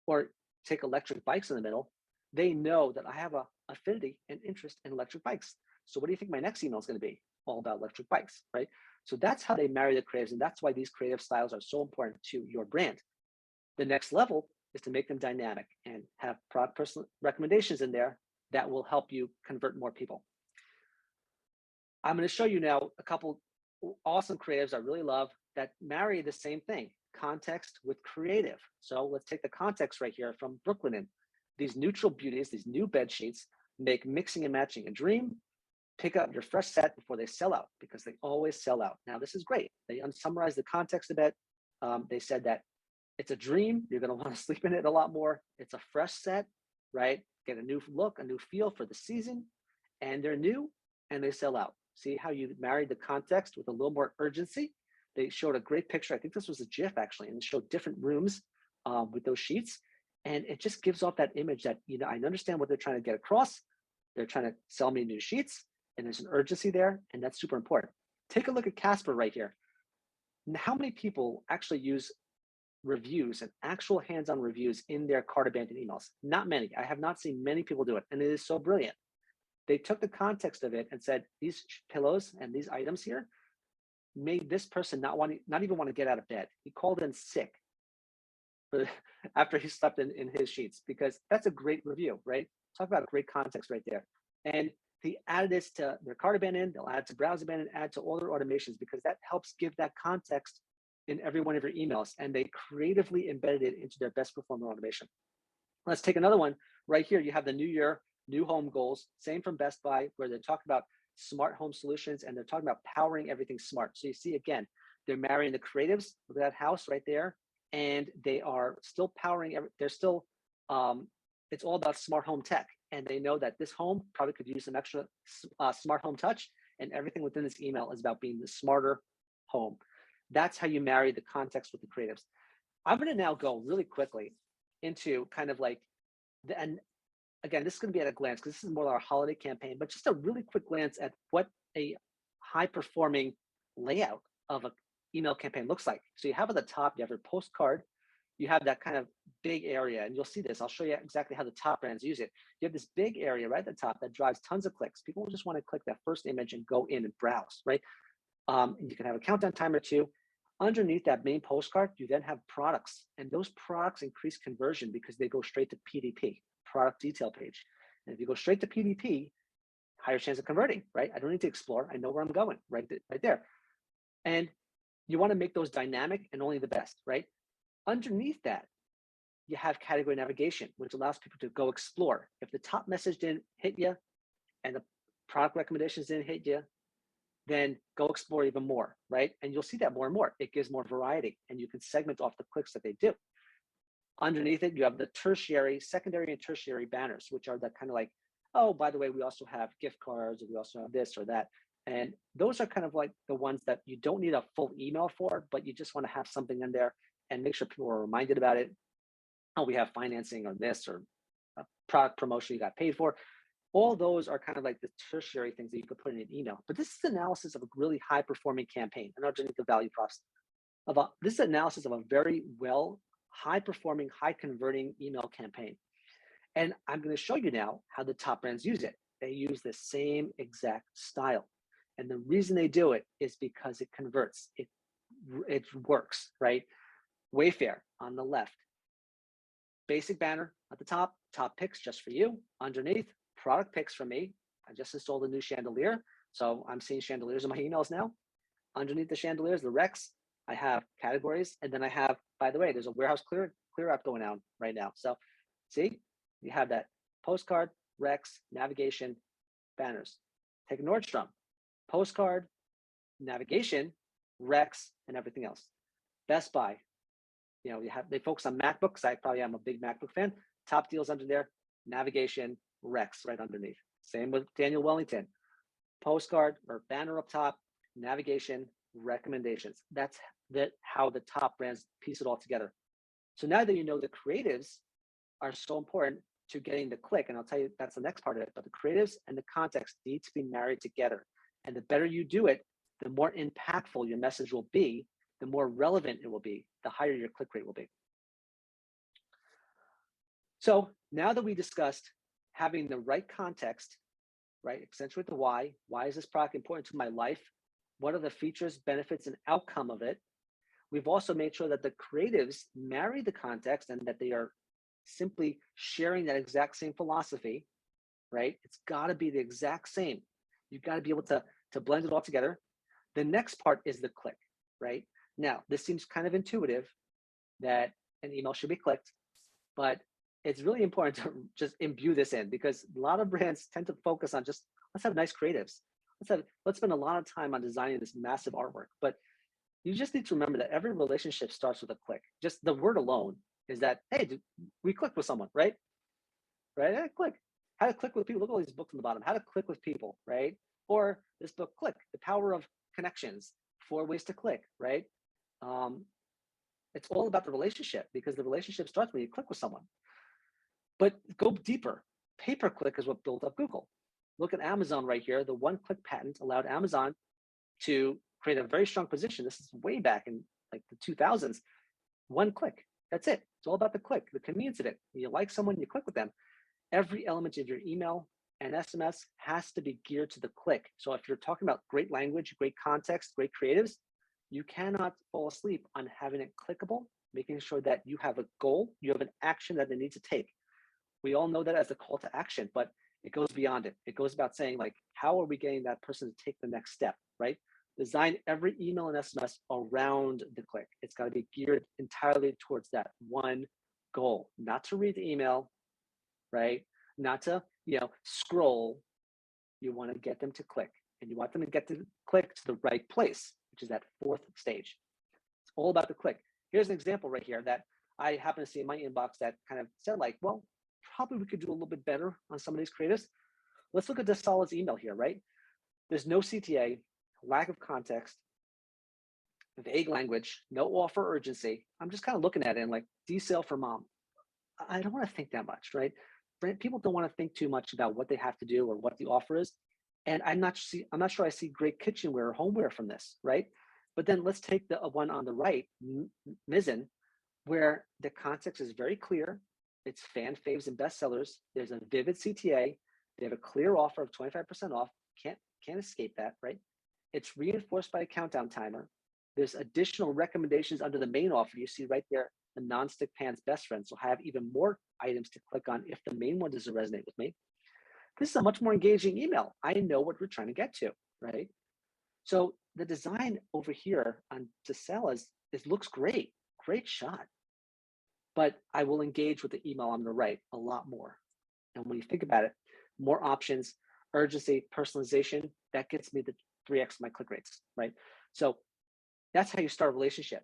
or take electric bikes in the middle, they know that I have a affinity and interest in electric bikes. So what do you think my next email is going to be? All about electric bikes, right? So that's how they marry the creatives, and that's why these creative styles are so important to your brand. The next level is to make them dynamic and have product personal recommendations in there that will help you convert more people. I'm going to show you now a couple awesome creatives I really love that marry the same thing, context with creative. So let's take the context right here from Brooklinen. These neutral beauties, these new bed sheets, make mixing and matching a dream. Pick up your fresh set before they sell out, because they always sell out. Now, this is great. They summarized the context a bit. They said that it's a dream. You're going to want to sleep in it a lot more. It's a fresh set, right? Get a new look, a new feel for the season, and they're new and they sell out. See how you married the context with a little more urgency? They showed a great picture. I think this was a GIF actually, and it showed different rooms with those sheets. And it just gives off that image that, I understand what they're trying to get across. They're trying to sell me new sheets, and there's an urgency there, and that's super important. Take a look at Casper right here. How many people actually use reviews and actual hands-on reviews in their cart abandoned emails? Not many. I have not seen many people do it, and it is so brilliant. They took the context of it and said, these pillows and these items here made this person not even want to get out of bed. He called in sick after he slept in his sheets, because that's a great review, right? Talk about great context right there. And they added this to their cart abandon, they'll add to browse abandon, add to all their automations, because that helps give that context in every one of your emails. And they creatively embedded it into their best performing automation. Let's take another one right here. You have the new year, new home goals, same from Best Buy, where they're talking about smart home solutions and they're talking about powering everything smart. So you see, again, they're marrying the creatives. Look at that house right there. And they are still powering, it's all about smart home tech. And they know that this home probably could use some extra smart home touch, and everything within this email is about being the smarter home. That's how you marry the context with the creatives. I'm going to now go really quickly into kind of like, and again, this is going to be at a glance because this is more our holiday campaign, but just a really quick glance at what a high performing layout of an email campaign looks like. So you have at the top, you have your postcard, you have that kind of big area, and you'll see this. I'll show you exactly how the top brands use it. You have this big area right at the top that drives tons of clicks. People just want to click that first image and go in and browse, right? And you can have a countdown timer too. Underneath that main postcard, you then have products, and those products increase conversion because they go straight to PDP, product detail page. And if you go straight to PDP, higher chance of converting, right? I don't need to explore. I know where I'm going, right there. And you want to make those dynamic and only the best, right? Underneath that, you have category navigation, which allows people to go explore. If the top message didn't hit you and the product recommendations didn't hit you, then go explore even more, right? And you'll see that more and more. It gives more variety, and you can segment off the clicks that they do. Underneath it, you have the secondary and tertiary banners, which are that kind of like, oh, by the way, we also have gift cards, or we also have this or that. And those are kind of like the ones that you don't need a full email for, but you just want to have something in there and make sure people are reminded about it. Oh, we have financing or this, or product promotion you got paid for. All those are kind of like the tertiary things that you could put in an email. But this is analysis of a really high performing campaign and underneath the value props. This is analysis of a very high performing, high converting email campaign. And I'm going to show you now how the top brands use it. They use the same exact style. And the reason they do it is because it converts. It works, right? Wayfair on the left. Basic banner at the top picks just for you. Underneath, product picks for me. I just installed a new chandelier, so I'm seeing chandeliers in my emails now. Underneath the chandeliers, the Rex, I have categories, and then I have, by the way, there's a warehouse clear up going on right now. So see, you have that postcard, Rex, navigation, banners. Take Nordstrom, postcard, navigation, Rex, and everything else. Best Buy, they focus on MacBooks. I probably am a big MacBook fan. Top deals under there, navigation, Rex right underneath. Same with Daniel Wellington. Postcard or banner up top, navigation, recommendations. That's how the top brands piece it all together. So now that you know the creatives are so important to getting the click, and I'll tell you that's the next part of it, but the creatives and the context need to be married together. And the better you do it, the more impactful your message will be, the more relevant it will be, the higher your click rate will be. So now that we discussed having the right context, right, accentuate the why is this product important to my life? What are the features, benefits, and outcome of it? We've also made sure that the creatives marry the context and that they are simply sharing that exact same philosophy, right? It's got to be the exact same. You've got to be able to blend it all together. The next part is the click, right? Now, this seems kind of intuitive that an email should be clicked, but it's really important to just imbue this in, because a lot of brands tend to focus on just, let's have nice creatives. Let's spend a lot of time on designing this massive artwork. But you just need to remember that every relationship starts with a click. Just the word alone is that, hey, we clicked with someone, right? Right? Click. How to click with people. Look at all these books on the bottom. How to click with people, right? Or this book, Click, The Power of Connections, 4 Ways to Click, right? It's all about the relationship, because the relationship starts when you click with someone. But go deeper. Pay-per-click is what built up Google. Look at Amazon right here. The one-click patent allowed Amazon to create a very strong position. This is way back in like the 2000s. One click. That's it. It's all about the click, the convenience of it. You like someone, you click with them. Every element of your email and SMS has to be geared to the click. So if you're talking about great language, great context, great creatives, you cannot fall asleep on having it clickable, making sure that you have a goal, you have an action that they need to take. We all know that as a call to action, but it goes beyond it. It goes about saying, like, how are we getting that person to take the next step, right? Design every email and SMS around the click. It's got to be geared entirely towards that one goal, not to read the email, right? Not to, scroll. You want to get them to click, and you want them to get to click to the right place, which is that 4th stage. It's all about the click. Here's an example right here that I happen to see in my inbox that kind of said, like, well, probably we could do a little bit better on some of these creatives. Let's look at this Solid's email here, right? There's no CTA, lack of context, vague language, no offer urgency. I'm just kind of looking at it and like, desale for mom. I don't want to think that much, right? People don't want to think too much about what they have to do or what the offer is. And I'm not sure I see great kitchenware or homeware from this, right? But then let's take the one on the right, Mizzen, where the context is very clear. It's fan faves and bestsellers. There's a vivid CTA. They have a clear offer of 25% off. Can't escape that, right? It's reinforced by a countdown timer. There's additional recommendations under the main offer. You see right there, the nonstick pans best friend. So have even more items to click on if the main one doesn't resonate with me. This is a much more engaging email. I know what we're trying to get to, right? So the design over here on Disalla's looks great, great shot. But I will engage with the email on the right a lot more. And when you think about it, more options, urgency, personalization, that gets me the 3x my click rates, right? So that's how you start a relationship.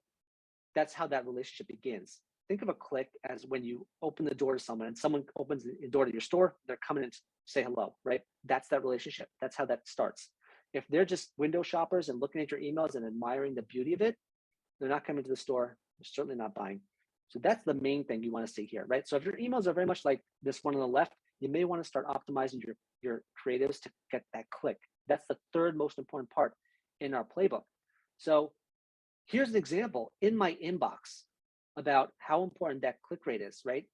That's how that relationship begins. Think of a click as when you open the door to someone and someone opens the door to your store, they're coming in to say hello, right? That's that relationship. That's how that starts. If they're just window shoppers and looking at your emails and admiring the beauty of it, they're not coming to the store. They're certainly not buying. So that's the main thing you want to see here, right? So if your emails are very much like this one on the left, you may want to start optimizing your creatives to get that click. That's the third most important part in our playbook. So here's an example in my inbox about how important that click rate is, right?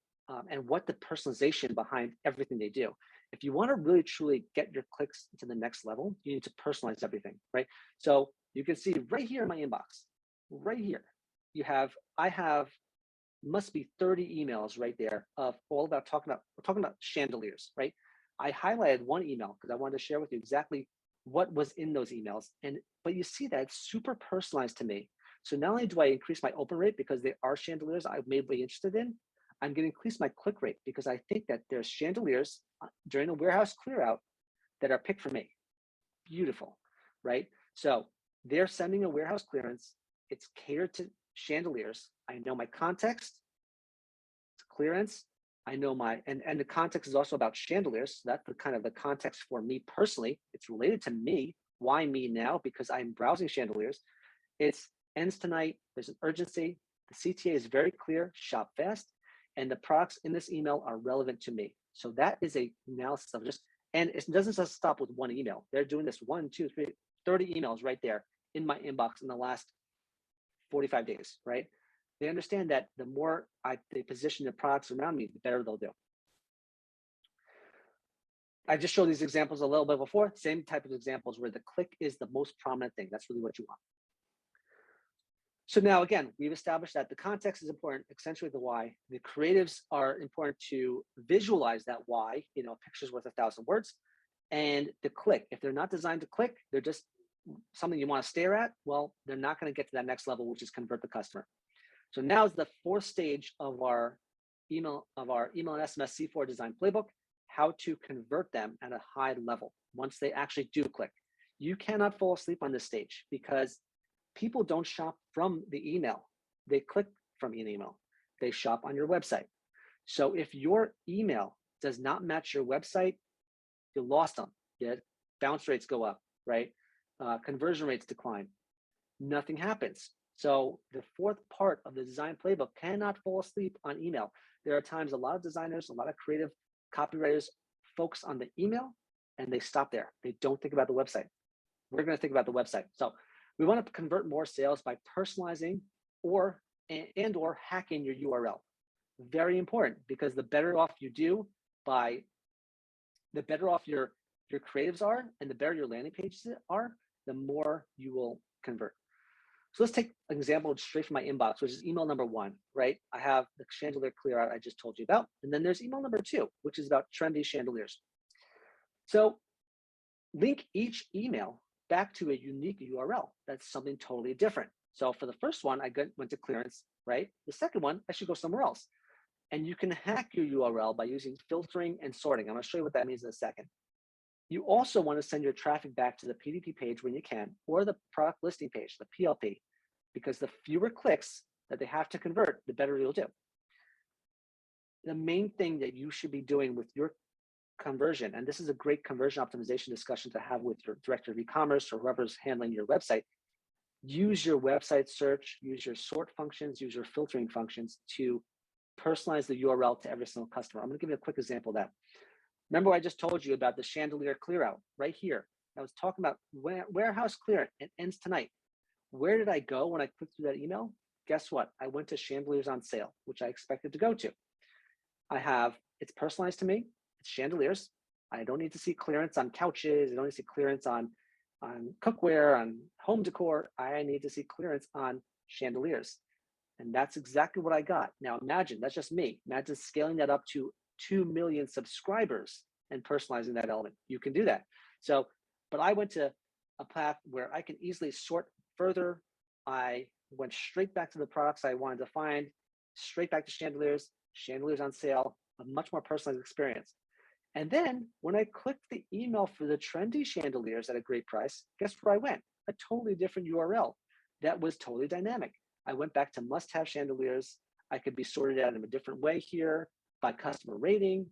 And what the personalization behind everything they do. If you want to really truly get your clicks to the next level, you need to personalize everything, right? So you can see right here in my inbox, right here, I have must be 30 emails right there of all about we're talking about chandeliers, right? I highlighted one email because I wanted to share with you exactly what was in those emails. But you see that it's super personalized to me. So not only do I increase my open rate because they are chandeliers I may be interested in, I'm going to increase my click rate because I think that there's chandeliers during a warehouse clear out that are picked for me. Beautiful, right? So they're sending a warehouse clearance. It's catered to chandeliers. I know my context, it's clearance. I know and the context is also about chandeliers. So that's the kind of the context for me personally. It's related to me. Why me now? Because I'm browsing chandeliers. It's ends tonight. There's an urgency. The CTA is very clear, shop fast. And the products in this email are relevant to me. So that is a analysis of and it doesn't just stop with one email. They're doing this 1, 2, 3, 30 emails right there in my inbox in the last 45 days, right? They understand that the more they position the products around me, the better they'll do. I just showed these examples a little bit before, same type of examples where the click is the most prominent thing. That's really what you want. So now, again, we've established that the context is important, accentuate the why. The creatives are important to visualize that why, a picture's worth 1,000 words. And the click, if they're not designed to click, they're just something you want to stare at, well, they're not going to get to that next level, which is convert the customer. So now is the fourth stage of our email and SMS C-4 Design Playbook, how to convert them at a high level once they actually do click. You cannot fall asleep on this stage because people don't shop from the email. They click from an email. They shop on your website. So if your email does not match your website, you lost them. Your bounce rates go up, right? Conversion rates decline. Nothing happens. So the fourth part of the design playbook cannot fall asleep on email. There are times a lot of designers, a lot of creative copywriters focus on the email and they stop there. They don't think about the website. We're going to think about the website. So we want to convert more sales by personalizing or hacking your URL. Very important because the better off you do the better off your creatives are and the better your landing pages are, the more you will convert. So let's take an example straight from my inbox, which is email number 1, right? I have the chandelier clear out I just told you about. And then there's email number 2, which is about trendy chandeliers. So link each email back to a unique URL. That's something totally different. So for the first one, I went to clearance, right? The second one, I should go somewhere else. And you can hack your URL by using filtering and sorting. I'm going to show you what that means in a second. You also want to send your traffic back to the PDP page when you can, or the product listing page, the PLP, because the fewer clicks that they have to convert, the better you'll do. The main thing that you should be doing with your conversion, and this is a great conversion optimization discussion to have with your director of e-commerce or whoever's handling your website, use your website search, use your sort functions, use your filtering functions to personalize the URL to every single customer. I'm going to give you a quick example of that. Remember I just told you about the chandelier clear out right here. I was talking about warehouse clearance. It ends tonight. Where did I go when I clicked through that email? Guess what? I went to chandeliers on sale, which I expected to go to. It's personalized to me. It's chandeliers. I don't need to see clearance on couches. I don't need to see clearance on cookware, on home decor. I need to see clearance on chandeliers. And that's exactly what I got. Now imagine, that's just me. Imagine scaling that up to 2 million subscribers and personalizing that element. You can do that. So, but I went to a path where I can easily sort further. I went straight back to the products I wanted to find, straight back to chandeliers on sale, a much more personalized experience. And then when I clicked the email for the trendy chandeliers at a great price, guess where I went? A totally different URL that was totally dynamic. I went back to must-have chandeliers. I could be sorted out in a different way here by customer rating.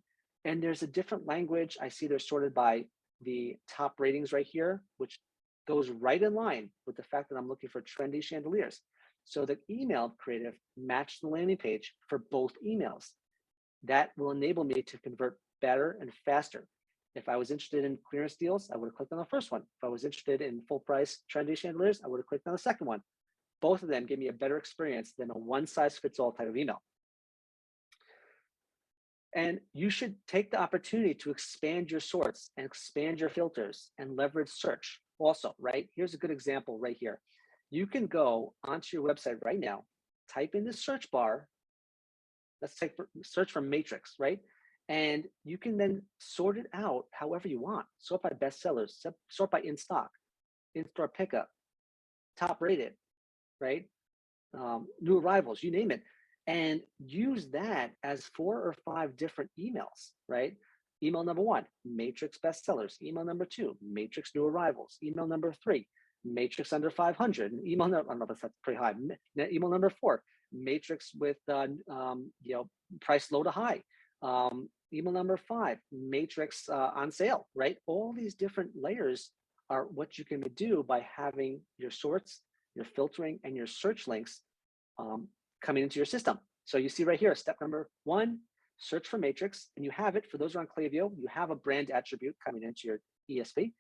And there's a different language. I see they're sorted by the top ratings right here, which goes right in line with the fact that I'm looking for trendy chandeliers. So the email creative matched the landing page for both emails. That will enable me to convert better and faster. If I was interested in clearance deals, I would have clicked on the first one. If I was interested in full price trendy chandeliers, I would have clicked on the second one. Both of them give me a better experience than a one size fits all type of email. And you should take the opportunity to expand your sorts and expand your filters and leverage search also, right? Here's a good example right here. You can go onto your website right now, type in the search bar, let's search for matrix, right? And you can then sort it out however you want. Sort by bestsellers, sort by in stock, in-store pickup, top rated, right? New arrivals, you name it. And use that as 4 or 5 different emails, right? Email number 1, matrix bestsellers. Email number 2, matrix new arrivals. Email number 3, matrix under 500. And email number, I don't know if that's pretty high. Email number 4, matrix with price low to high. Email number 5, matrix on sale, right? All these different layers are what you can do by having your sorts, your filtering, and your search links coming into your system. So you see right here, step number 1, search for matrix, and you have it. For those who are on Klaviyo, you have a brand attribute coming into your ESP.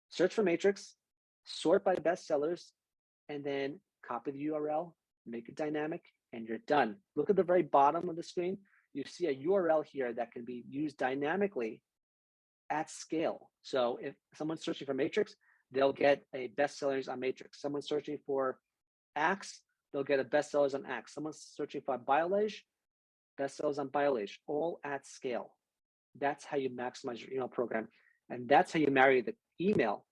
Search for matrix, sort by bestsellers, and then copy the URL, make it dynamic, and you're done. Look at the very bottom of the screen. You see a URL here that can be used dynamically at scale. So if someone's searching for matrix, they'll get a bestsellers on matrix. Someone's searching for Axe, they'll get a bestsellers on Axe. Someone's searching for BioLage, bestsellers on BioLage, all at scale. That's how you maximize your email program. And that's how you marry the email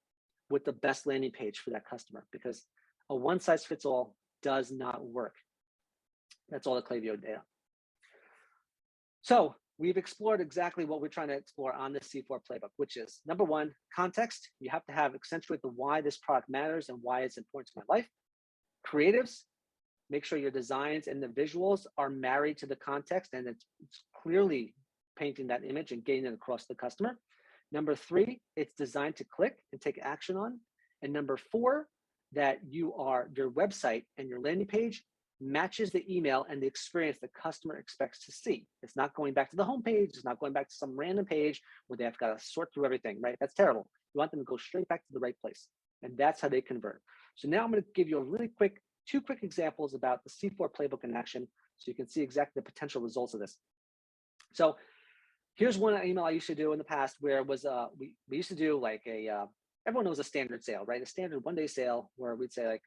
with the best landing page for that customer, because a one size fits all does not work. That's all the Klaviyo data. So we've explored exactly what we're trying to explore on the C4 playbook, which is number 1, context. You have to have accentuate the why this product matters and why it's important to my life. Creatives, make sure your designs and the visuals are married to the context and it's clearly painting that image and getting it across the customer. Number 3, it's designed to click and take action on. And number 4, that your website and your landing page matches the email and the experience the customer expects to see. It's not going back to the homepage. It's not going back to some random page where they've got to sort through everything, right? That's terrible. You want them to go straight back to the right place. And that's how they convert. So now I'm going to give you a really quick, 2 quick examples about the C4 playbook in action so you can see exactly the potential results of this. So here's one email I used to do in the past where it was, we used to do like everyone knows a standard sale, right? A standard one-day sale where we'd say like,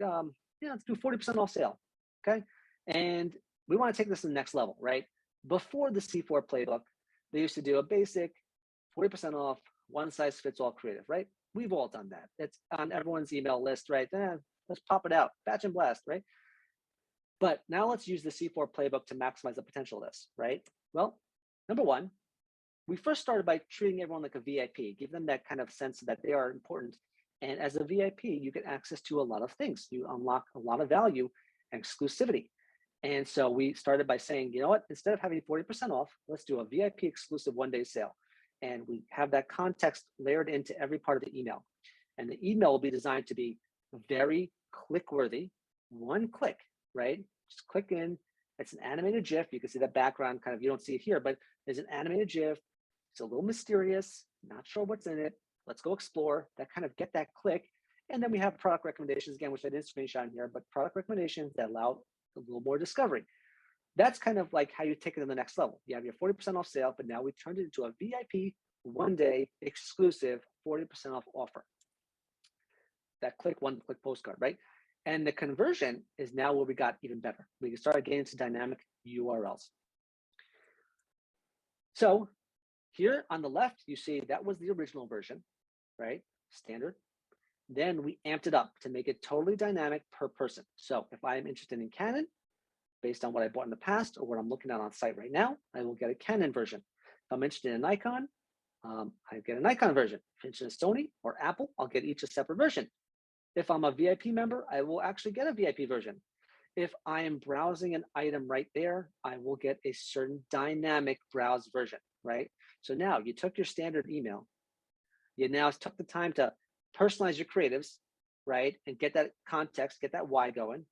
let's do 40% off sale. Okay. And we want to take this to the next level, right? Before the C4 playbook, they used to do a basic 40% off, one size fits all creative, right? We've all done that. It's on everyone's email list, right? Let's pop it out, batch and blast, right? But now let's use the C4 playbook to maximize the potential of this, right? Well, number 1, we first started by treating everyone like a VIP, give them that kind of sense that they are important. And as a VIP, you get access to a lot of things. You unlock a lot of value and exclusivity. And so we started by saying, you know what, instead of having 40% off, let's do a VIP exclusive one-day sale. And we have that context layered into every part of the email. And the email will be designed to be very click-worthy, 1 click, right? Just click in. It's an animated GIF. You can see that background kind of, you don't see it here, but there's an animated GIF. It's a little mysterious, not sure what's in it. Let's go explore that, kind of get that click. And then we have product recommendations again, which I didn't screenshot here, but product recommendations that allow a little more discovery. That's kind of like how you take it to the next level. You have your 40% off sale, but now we turned it into a VIP one-day exclusive 40% off offer. That click, 1-click postcard, right? And the conversion is now where we got even better. We can start getting into dynamic URLs. So here on the left, you see that was the original version, right? Standard. Then we amped it up to make it totally dynamic per person. So if I am interested in Canon, based on what I bought in the past or what I'm looking at on site right now, I will get a Canon version. If I'm interested in Nikon, I get a Nikon version. If I'm interested in Sony or Apple, I'll get each a separate version. If I'm a VIP member, I will actually get a VIP version. If I am browsing an item right there, I will get a certain dynamic browse version, right? So now you took your standard email, you now took the time to personalize your creatives, right? And get that context, get that why going.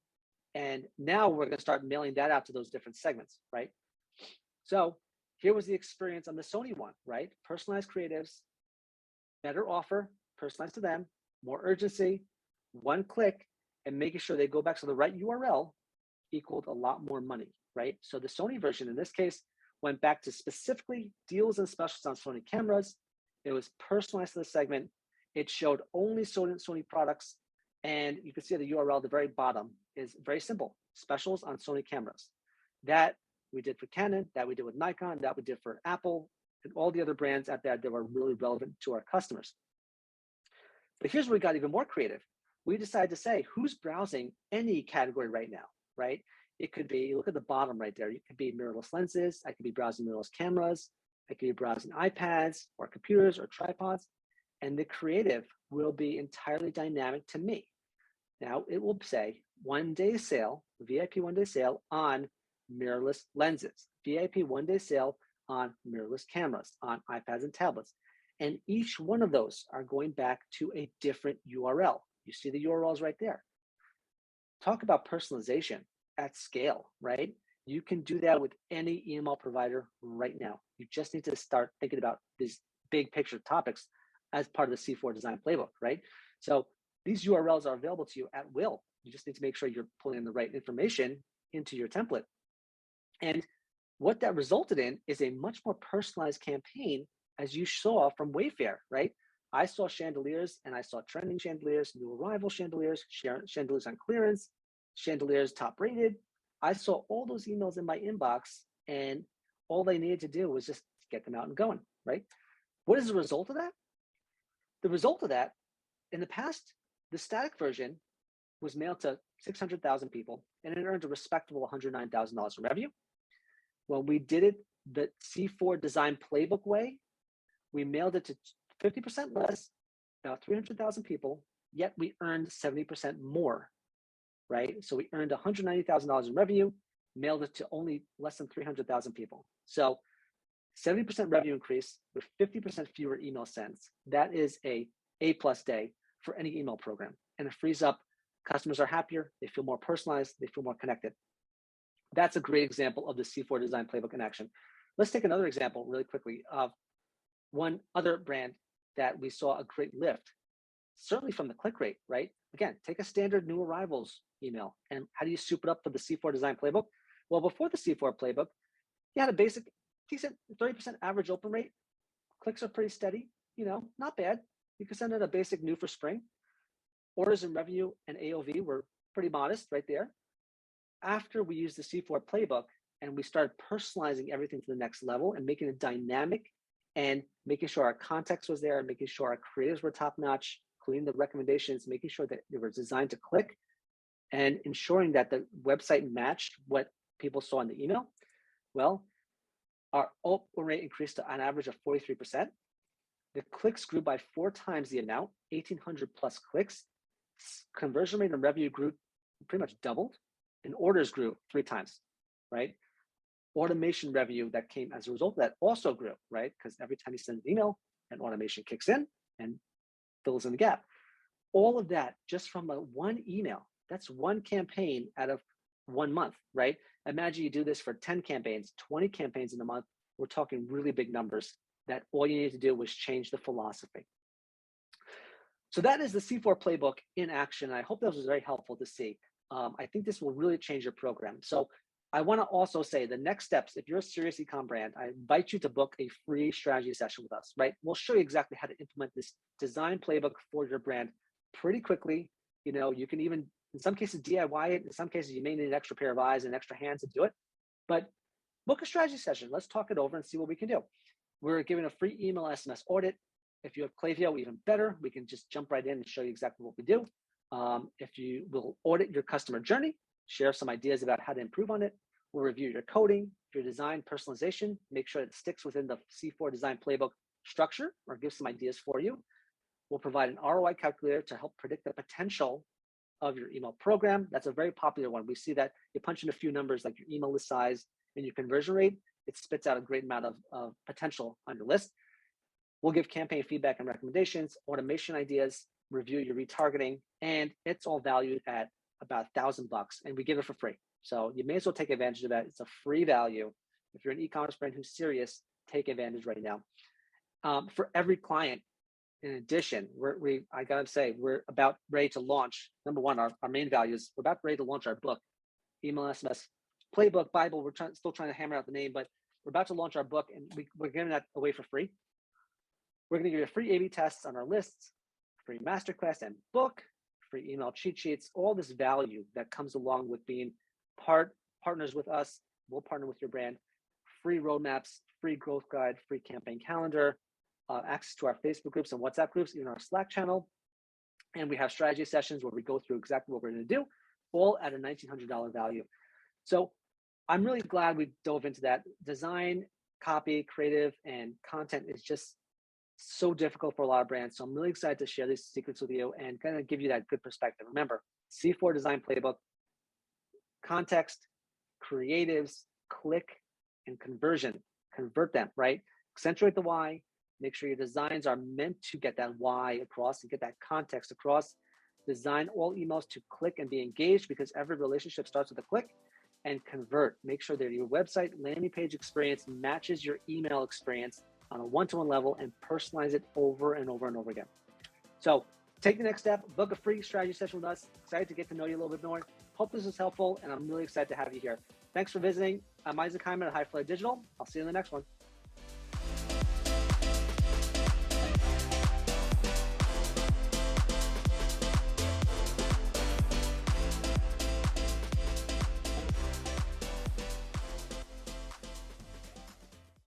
And now we're going to start mailing that out to those different segments, right? So here was the experience on the Sony one, right? Personalized creatives, better offer, personalized to them, more urgency, one click, and making sure they go back to the right URL equaled a lot more money, right? So the Sony version in this case went back to specifically deals and specials on Sony cameras. It was personalized to the segment. It showed only Sony products. And you can see the URL at the very bottom is very simple, specials on Sony cameras. That we did for Canon, that we did with Nikon, that we did for Apple, and all the other brands out there that were really relevant to our customers. But here's where we got even more creative. We decided to say, who's browsing any category right now, right? It could be, look at the bottom right there. It could be mirrorless lenses. I could be browsing mirrorless cameras. I could be browsing iPads or computers or tripods. And the creative will be entirely dynamic to me. Now it will say 1 day sale, VIP 1 day sale on mirrorless lenses, VIP 1 day sale on mirrorless cameras, on iPads and tablets. And each one of those are going back to a different URL. You see the URLs right there. Talk about personalization at scale, right? You can do that with any email provider right now. You just need to start thinking about these big picture topics as part of the C4 Design Playbook, right? So these URLs are available to you at will. You just need to make sure you're pulling in the right information into your template. And what that resulted in is a much more personalized campaign, as you saw from Wayfair, right? I saw chandeliers and I saw trending chandeliers, new arrival chandeliers, chandeliers on clearance, chandeliers top rated. I saw all those emails in my inbox, and all they needed to do was just get them out and going, right? What is the result of that? The result of that, in the past, the static version was mailed to 600,000 people, and it earned a respectable $109,000 in revenue. When we did it the C4 Design Playbook way, we mailed it to 50% less, about 300,000 people, yet we earned 70% more, right? So we earned $190,000 in revenue, mailed it to only less than 300,000 people. So 70% revenue increase with 50% fewer email sends. That is a A+ day for any email program. And it frees up, customers are happier, they feel more personalized, they feel more connected. That's a great example of the C4 Design Playbook in action. Let's take another example really quickly of one other brand that we saw a great lift, certainly from the click rate, right? Again, take a standard new arrivals email, and how do you soup it up for the C4 Design Playbook? Well, before the C4 Playbook, you had a basic, decent 30% average open rate. Clicks are pretty steady, not bad. You can send out a basic new for spring. Orders and revenue and AOV were pretty modest right there. After we used the C4 Playbook and we started personalizing everything to the next level and making it dynamic and making sure our context was there, making sure our creatives were top notch, including the recommendations, making sure that they were designed to click, and ensuring that the website matched what people saw in the email. Well, our open rate increased to an average of 43%. The clicks grew by 4 times the amount, 1,800 plus clicks. Conversion rate and revenue grew pretty much doubled, and orders grew 3 times, right? Automation revenue that came as a result of that also grew, right? Because every time you send an email, an automation kicks in and fills in the gap. All of that just from one email. That's one campaign out of 1 month, right? Imagine you do this for 10 campaigns, 20 campaigns in a month. We're talking really big numbers that all you need to do was change the philosophy. So that is the C4 Playbook in action. I hope that was very helpful to see. I think this will really change your program. So I want to also say the next steps, if you're a serious ecom brand, I invite you to book a free strategy session with us, right? We'll show you exactly how to implement this design playbook for your brand pretty quickly. You can even, in some cases, DIY it. In some cases, you may need an extra pair of eyes and extra hands to do it. But book a strategy session. Let's talk it over and see what we can do. We're giving a free email SMS audit. If you have Klaviyo, even better. We can just jump right in and show you exactly what we do. If you will audit your customer journey, share some ideas about how to improve on it. We'll review your coding, your design, personalization, make sure it sticks within the C4 Design Playbook structure, or give some ideas for you. We'll provide an ROI calculator to help predict the potential of your email program. That's a very popular one. We see that you punch in a few numbers like your email list size and your conversion rate, it spits out a great amount of potential on your list. We'll give campaign feedback and recommendations, automation ideas, review your retargeting, and it's all valued at about $1,000 and we give it for free. So you may as well take advantage of that. It's a free value. If you're an e-commerce brand who's serious, take advantage right now. For every client, in addition, I gotta say, we're about ready to launch. Number one, our main value is we're about ready to launch our book, Email SMS Playbook, Bible. We're still trying to hammer out the name, but we're about to launch our book and we're giving that away for free. We're gonna give you a free A/B tests on our lists, free masterclass and book, free email cheat sheets, all this value that comes along with being partners with us. We'll partner with your brand, free roadmaps, free growth guide, free campaign calendar, access to our Facebook groups and WhatsApp groups, even our Slack channel. And we have strategy sessions where we go through exactly what we're going to do, all at a $1,900 value. So I'm really glad we dove into that. Design, copy, creative, and content is just so difficult for a lot of brands. So I'm really excited to share these secrets with you and kind of give you that good perspective. Remember, C-4 Design Playbook, context, creatives, click, and conversion. Convert them, right? Accentuate the why. Make sure your designs are meant to get that why across and get that context across. Design all emails to click and be engaged because every relationship starts with a click. And convert. Make sure that your website landing page experience matches your email experience on a one-to-one level and personalize it over and over and over again. So take the next step, book a free strategy session with us. Excited to get to know you a little bit more. Hope this was helpful, and I'm really excited to have you here. Thanks for visiting. I'm Isaac Hyman at High Flight Digital. I'll see you in the next one.